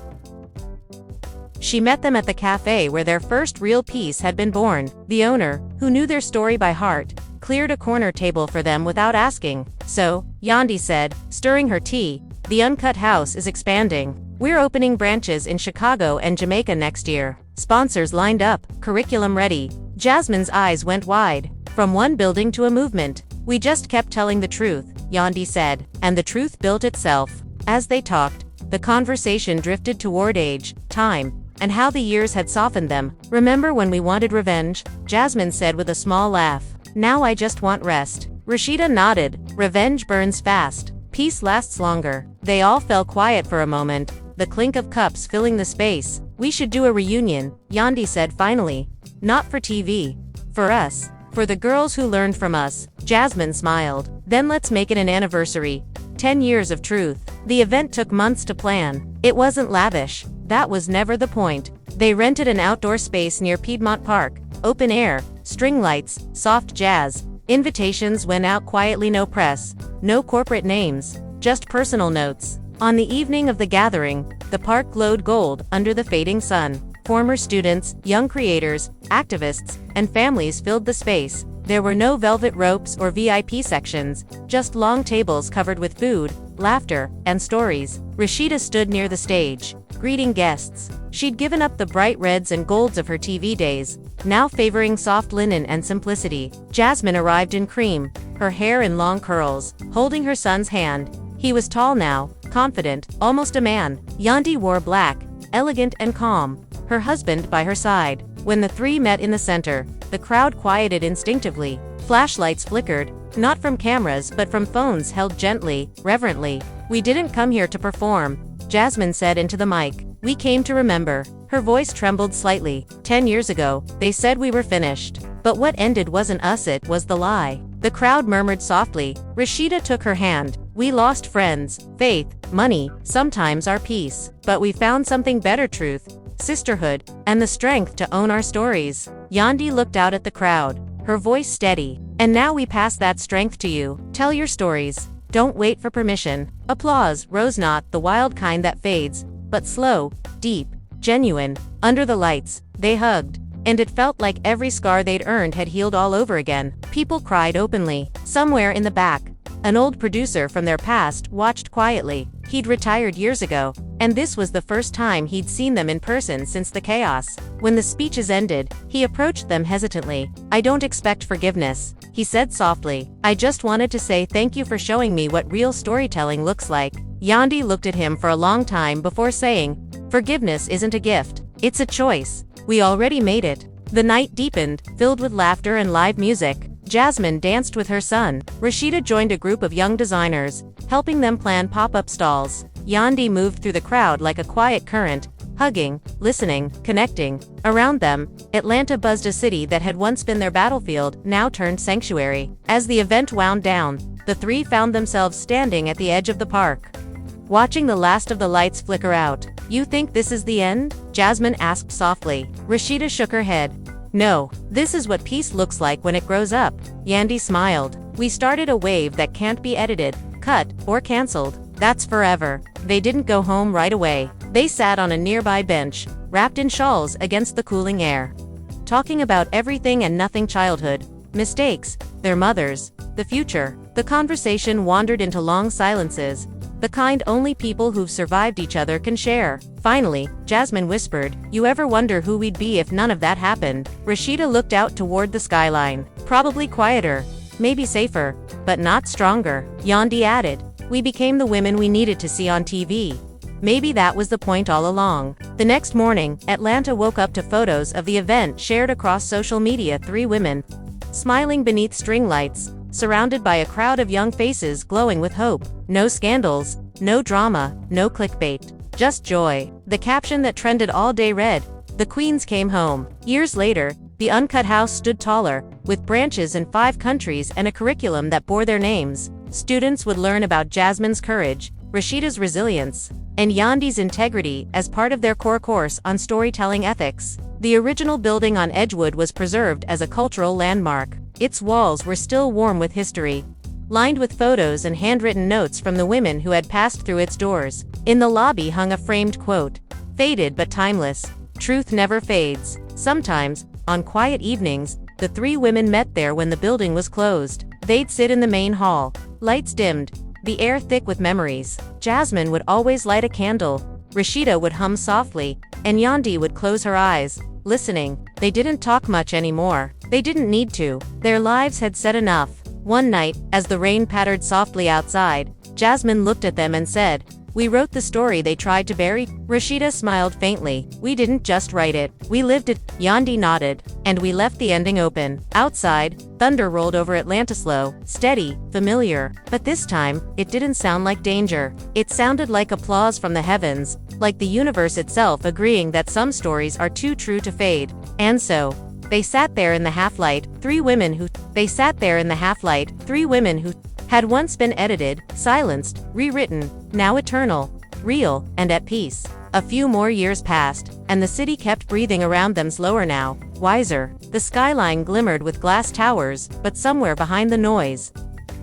She met them at the cafe where their first real piece had been born. The owner, who knew their story by heart, cleared a corner table for them without asking. "So," Yandy said, stirring her tea, "the Uncut House is expanding. We're opening branches in Chicago and Jamaica next year. Sponsors lined up, curriculum ready." Jasmine's eyes went wide. From one building to a movement. "We just kept telling the truth," Yandy said, "and the truth built itself." As they talked, the conversation drifted toward age, time, and how the years had softened them. "Remember when we wanted revenge?" Jasmine said with a small laugh. "Now I just want rest." Rasheeda nodded. "Revenge burns fast. Peace lasts longer. They all fell quiet for a moment, the clink of cups filling the space. We should do a reunion, Yandy said finally. Not for TV. For us. For the girls who learned from us. Jasmine smiled. Then let's make it an anniversary. 10 years of truth. The event took months to plan. It wasn't lavish. That was never the point. They rented an outdoor space near Piedmont Park. Open air, string lights, soft jazz. Invitations went out quietly, no press, no corporate names, just personal notes. On the evening of the gathering, the park glowed gold under the fading sun. Former students, young creators, activists, and families filled the space. There were no velvet ropes or VIP sections, just long tables covered with food, laughter, and stories. Rasheeda stood near the stage, greeting guests. She'd given up the bright reds and golds of her TV days, now favoring soft linen and simplicity. Jasmine arrived in cream, her hair in long curls, holding her son's hand. He was tall now, confident, almost a man. Yandy wore black, elegant and calm, her husband by her side. When the three met in the center, the crowd quieted instinctively. Flashlights flickered, not from cameras but from phones held gently, reverently. We didn't come here to perform, Jasmine said into the mic. We came to remember. Her voice trembled slightly. 10 years ago, they said we were finished. But what ended wasn't us, it was the lie. The crowd murmured softly. Rasheeda took her hand. We lost friends, faith, money, sometimes our peace. But we found something better: truth, sisterhood, and the strength to own our stories. Yandy looked out at the crowd, her voice steady. And now we pass that strength to you. Tell your stories. Don't wait for permission. Applause rose, not the wild kind that fades, but slow, deep, genuine. Under the lights, they hugged, and it felt like every scar they'd earned had healed all over again. People cried openly. Somewhere in the back, an old producer from their past watched quietly. He'd retired years ago, and this was the first time he'd seen them in person since the chaos. When the speeches ended, he approached them hesitantly. I don't expect forgiveness, he said softly. I just wanted to say thank you for showing me what real storytelling looks like. Yandy looked at him for a long time before saying, forgiveness isn't a gift, it's a choice. We already made it. The night deepened, filled with laughter and live music. Jasmine danced with her son. Rasheeda joined a group of young designers, helping them plan pop-up stalls. Yandy moved through the crowd like a quiet current, hugging, listening, connecting. Around them, Atlanta buzzed, a city that had once been their battlefield, now turned sanctuary. As the event wound down, the three found themselves standing at the edge of the park, watching the last of the lights flicker out. You think this is the end? Jasmine asked softly. Rasheeda shook her head. No, this is what peace looks like when it grows up. Yandy smiled. We started a wave that can't be edited, cut, or canceled. That's forever. They didn't go home right away. They sat on a nearby bench, wrapped in shawls against the cooling air, talking about everything and nothing: childhood, mistakes, their mothers, the future. The conversation wandered into long silences, the kind only people who've survived each other can share. Finally, Jasmine whispered, you ever wonder who we'd be if none of that happened? Rasheeda looked out toward the skyline. Probably quieter, maybe safer, but not stronger. Yandy added, we became the women we needed to see on TV. Maybe that was the point all along. The next morning, Atlanta woke up to photos of the event shared across social media. Three women, smiling beneath string lights, surrounded by a crowd of young faces glowing with hope. No scandals, no drama, no clickbait, just joy. The caption that trended all day read, the Queens came home. Years later, the uncut house stood taller, with branches in 5 countries and a curriculum that bore their names. Students would learn about Jasmine's courage, Rasheeda's resilience, and Yandy's integrity as part of their core course on storytelling ethics. The original building on Edgewood was preserved as a cultural landmark. Its walls were still warm with history, lined with photos and handwritten notes from the women who had passed through its doors. In the lobby hung a framed quote, faded but timeless, truth never fades. Sometimes, on quiet evenings, the 3 women met there when the building was closed. They'd sit in the main hall, lights dimmed, the air thick with memories. Jasmine would always light a candle, Rasheeda would hum softly, and Yandy would close her eyes, listening. They didn't talk much anymore. They didn't need to. Their lives had said enough. One night, as the rain pattered softly outside, Jasmine looked at them and said, We wrote the story they tried to bury. Rasheeda smiled faintly. We didn't just write it. We lived it. Yandy nodded. And we left the ending open. Outside, thunder rolled over Atlanta, slow, steady, familiar. But this time, it didn't sound like danger. It sounded like applause from the heavens, like the universe itself agreeing that some stories are too true to fade. And so, they sat there in the half-light, three women who had once been edited, silenced, rewritten, now eternal, real, and at peace. A few more years passed, and the city kept breathing around them, slower now, wiser. The skyline glimmered with glass towers, but somewhere behind the noise,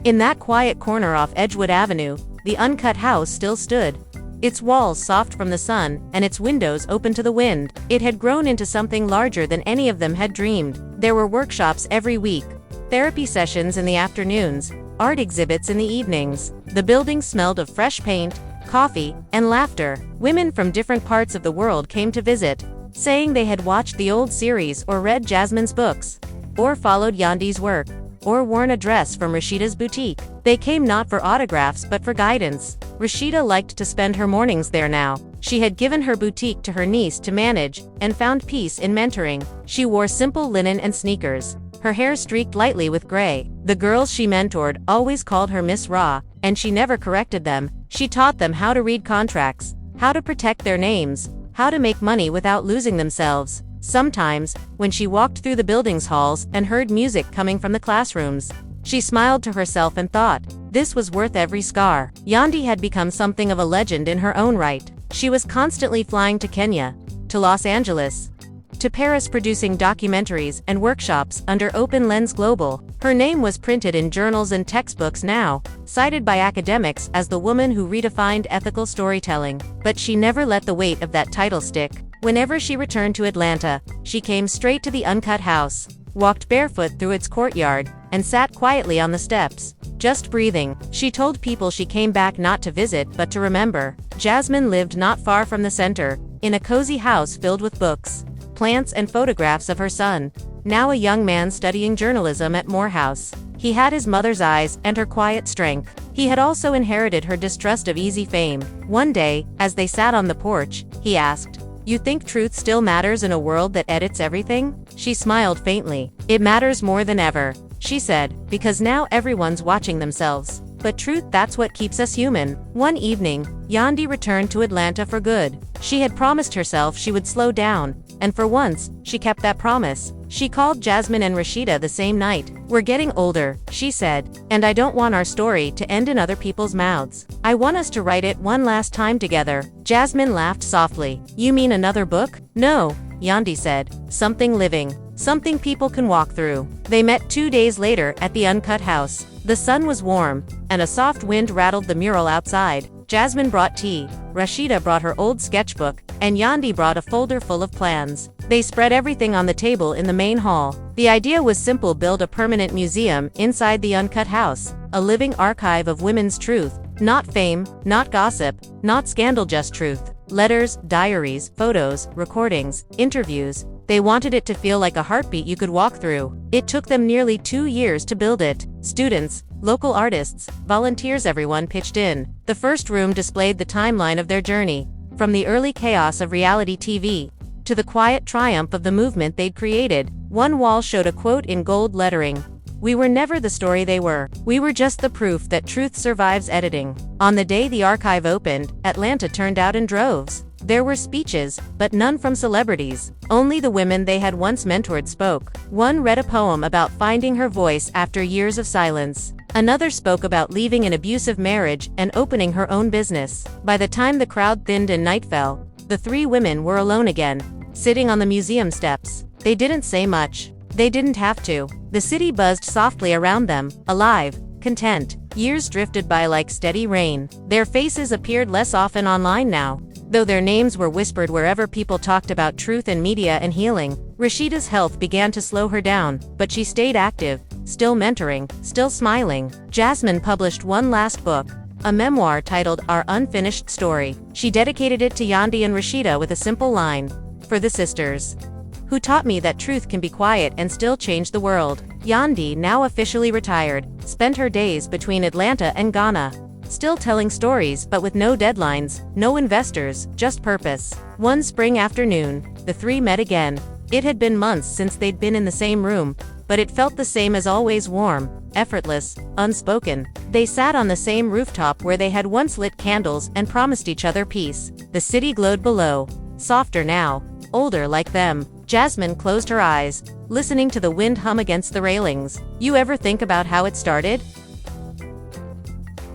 in that quiet corner off Edgewood Avenue, the uncut house still stood. Its walls soft from the sun, and its windows open to the wind. It had grown into something larger than any of them had dreamed. There were workshops every week, therapy sessions in the afternoons, art exhibits in the evenings. The building smelled of fresh paint, coffee, and laughter. Women from different parts of the world came to visit, saying they had watched the old series or read Jasmine's books, or followed Yandy's work, or worn a dress from Rasheeda's boutique. They came not for autographs but for guidance. Rasheeda liked to spend her mornings there now. She had given her boutique to her niece to manage, and found peace in mentoring. She wore simple linen and sneakers, her hair streaked lightly with gray. The girls she mentored always called her Miss Raw, and she never corrected them. She taught them how to read contracts, how to protect their names, how to make money without losing themselves. Sometimes, when she walked through the building's halls and heard music coming from the classrooms, she smiled to herself and thought, this was worth every scar. Yandy had become something of a legend in her own right. She was constantly flying to Kenya, to Los Angeles, to Paris, producing documentaries and workshops under Open Lens Global. Her name was printed in journals and textbooks now, cited by academics as the woman who redefined ethical storytelling. But she never let the weight of that title stick. Whenever she returned to Atlanta, she came straight to the uncut house, walked barefoot through its courtyard, and sat quietly on the steps, just breathing. She told people she came back not to visit but to remember. Jasmine lived not far from the center, in a cozy house filled with books, plants, and photographs of her son, now a young man studying journalism at Morehouse. He had his mother's eyes and her quiet strength. He had also inherited her distrust of easy fame. One day, as they sat on the porch, he asked, "You think truth still matters in a world that edits everything?" She smiled faintly. "It matters more than ever," she said, "because now everyone's watching themselves. But truth, that's what keeps us human." One evening, Yandy returned to Atlanta for good. She had promised herself she would slow down, and for once, she kept that promise. She called Jasmine and Rasheeda the same night. "We're getting older," she said, "and I don't want our story to end in other people's mouths. I want us to write it one last time together." Jasmine laughed softly. "You mean another book?" "No," Yandy said. "Something living. Something people can walk through." They met 2 days later at the uncut house. The sun was warm, and a soft wind rattled the mural outside. Jasmine brought tea, Rasheeda brought her old sketchbook, and Yandy brought a folder full of plans. They spread everything on the table in the main hall. The idea was simple: build a permanent museum inside the uncut house, a living archive of women's truth. Not fame, not gossip, not scandal, just truth. Letters, diaries, photos, recordings, interviews. They wanted it to feel like a heartbeat you could walk through. It took them nearly 2 years to build it. Students, local artists, volunteers, everyone pitched in. The first room displayed the timeline of their journey, from the early chaos of reality TV, to the quiet triumph of the movement they'd created. One wall showed a quote in gold lettering: "We were never the story they were. We were just the proof that truth survives editing." On the day the archive opened, Atlanta turned out in droves. There were speeches, but none from celebrities. Only the women they had once mentored spoke. One read a poem about finding her voice after years of silence. Another spoke about leaving an abusive marriage and opening her own business. By the time the crowd thinned and night fell, the three women were alone again, sitting on the museum steps. They didn't say much. They didn't have to. The city buzzed softly around them, alive, content. Years drifted by like steady rain. Their faces appeared less often online now, though their names were whispered wherever people talked about truth and media and healing. Rasheeda's health began to slow her down, but she stayed active, still mentoring, still smiling. Jasmine published one last book, a memoir titled Our Unfinished Story. She dedicated it to Yandy and Rasheeda with a simple line: "For the sisters who taught me that truth can be quiet and still change the world." Yandy, now officially retired, spent her days between Atlanta and Ghana, still telling stories but with no deadlines, no investors, just purpose. One spring afternoon, the three met again. It had been months since they'd been in the same room, but it felt the same as always, warm, effortless, unspoken. They sat on the same rooftop where they had once lit candles and promised each other peace. The city glowed below, softer now, older like them. Jasmine closed her eyes, listening to the wind hum against the railings. "You ever think about how it started?"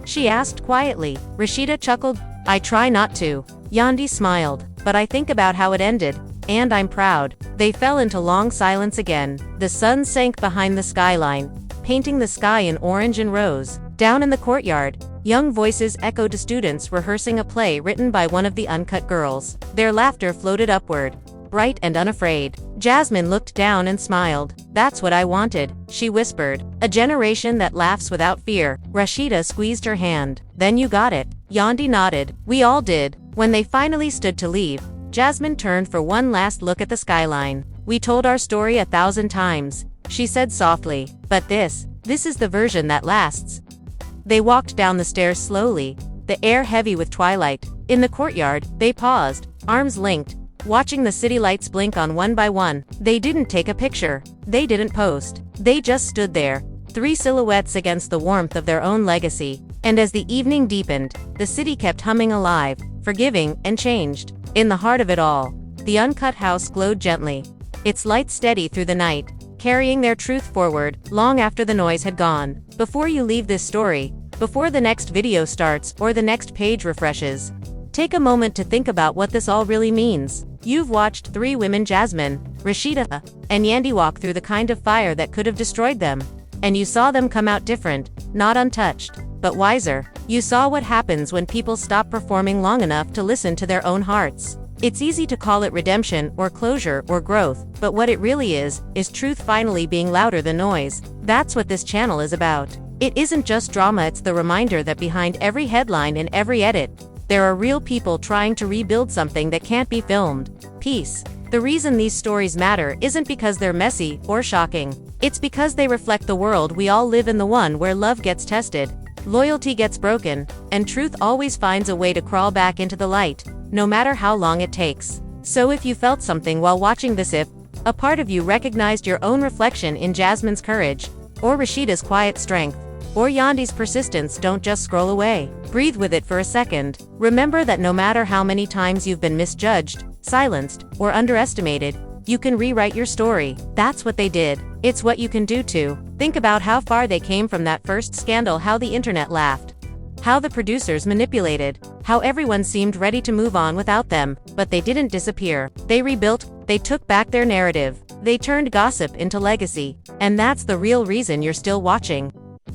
she asked quietly. Rasheeda chuckled. "I try not to." Yandy smiled. "But I think about how it ended, and I'm proud." They fell into long silence again. The sun sank behind the skyline, painting the sky in orange and rose. Down in the courtyard, young voices echoed to students rehearsing a play written by one of the uncut girls. Their laughter floated upward, bright and unafraid. Jasmine looked down and smiled. "That's what I wanted," she whispered. "A generation that laughs without fear." Rasheeda squeezed her hand. "Then you got it." Yandy nodded. "We all did." When they finally stood to leave, Jasmine turned for one last look at the skyline. "We told our story 1,000 times," she said softly. "But this is the version that lasts." They walked down the stairs slowly, the air heavy with twilight. In the courtyard, they paused, arms linked, watching the city lights blink on one by one. They didn't take a picture. They didn't post. They just stood there, three silhouettes against the warmth of their own legacy. And as the evening deepened, the city kept humming alive, forgiving, and changed. In the heart of it all, the uncut house glowed gently, its light steady through the night, carrying their truth forward, long after the noise had gone. Before you leave this story, before the next video starts or the next page refreshes, take a moment to think about what this all really means. You've watched three women, Jasmine, Rasheeda, and Yandy, walk through the kind of fire that could have destroyed them. And you saw them come out different, not untouched, but wiser. You saw what happens when people stop performing long enough to listen to their own hearts. It's easy to call it redemption or closure or growth, but what it really is truth finally being louder than noise. That's what this channel is about. It isn't just drama, it's the reminder that behind every headline and every edit, there are real people trying to rebuild something that can't be filmed. Peace. The reason these stories matter isn't because they're messy or shocking. It's because they reflect the world we all live in, the one where love gets tested, loyalty gets broken, and truth always finds a way to crawl back into the light, no matter how long it takes. So if you felt something while watching this, if a part of you recognized your own reflection in Jasmine's courage, or Rasheeda's quiet strength, or Yandy's persistence, don't just scroll away. Breathe with it for a second. Remember that no matter how many times you've been misjudged, silenced, or underestimated, you can rewrite your story. That's what they did. It's what you can do too. Think about how far they came from that first scandal, how the internet laughed, how the producers manipulated, how everyone seemed ready to move on without them, but they didn't disappear. They rebuilt, they took back their narrative, they turned gossip into legacy. And that's the real reason you're still watching.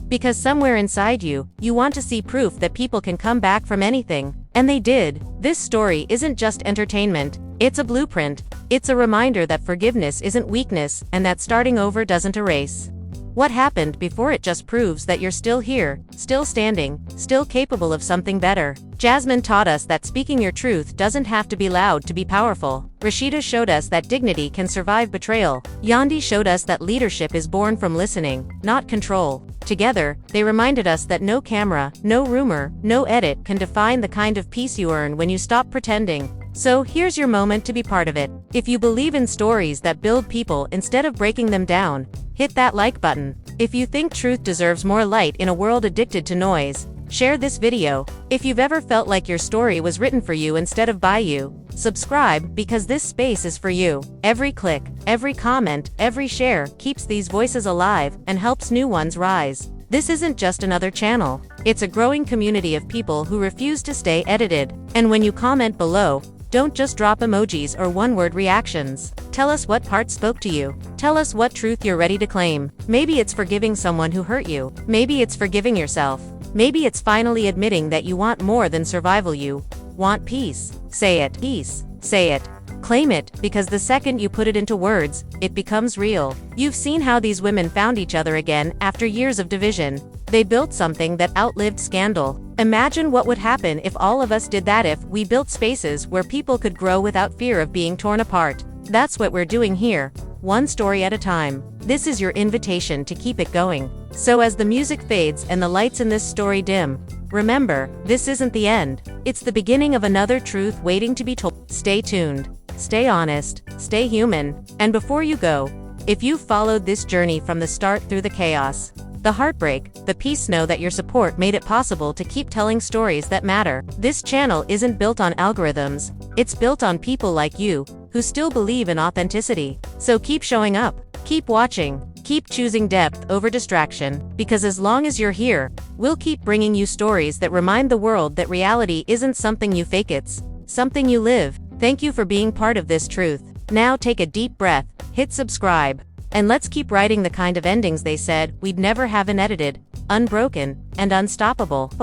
Because somewhere inside you, you want to see proof that people can come back from anything. And they did. This story isn't just entertainment, it's a blueprint. It's a reminder that forgiveness isn't weakness, and that starting over doesn't erase what happened before. It just proves that you're still here, still standing, still capable of something better. Jasmine taught us that speaking your truth doesn't have to be loud to be powerful. Rasheeda showed us that dignity can survive betrayal. Yandy showed us that leadership is born from listening, not control. Together, they reminded us that no camera, no rumor, no edit can define the kind of peace you earn when you stop pretending. So here's your moment to be part of it. If you believe in stories that build people instead of breaking them down, hit that like button. If you think truth deserves more light in a world addicted to noise, share this video. If you've ever felt like your story was written for you instead of by you, subscribe, because this space is for you. Every click, every comment, every share keeps these voices alive and helps new ones rise. This isn't just another channel. It's a growing community of people who refuse to stay edited. And when you comment below, don't just drop emojis or one-word reactions. Tell us what part spoke to you. Tell us what truth you're ready to claim. Maybe it's forgiving someone who hurt you. Maybe it's forgiving yourself. Maybe it's finally admitting that you want more than survival. You want peace. Say it. Peace. Say it. Claim it, because the second you put it into words, it becomes real. You've seen how these women found each other again after years of division. They built something that outlived scandal. Imagine what would happen if all of us did that, if we built spaces where people could grow without fear of being torn apart. That's what we're doing here, one story at a time. This is your invitation to keep it going. So as the music fades and the lights in this story dim, Remember, this isn't the end. It's the beginning of another truth waiting to be told. Stay tuned. Stay honest. Stay human. And before you go, if you've followed this journey from the start through the chaos, the heartbreak, the peace, know that your support made it possible to keep telling stories that matter. This channel isn't built on algorithms. It's built on people like you, who still believe in authenticity. So keep showing up. Keep watching. Keep choosing depth over distraction, because as long as you're here, we'll keep bringing you stories that remind the world that reality isn't something you fake, it's something you live. Thank you for being part of this truth. Now take a deep breath, hit subscribe, and let's keep writing the kind of endings they said we'd never have: unedited, unbroken, and unstoppable.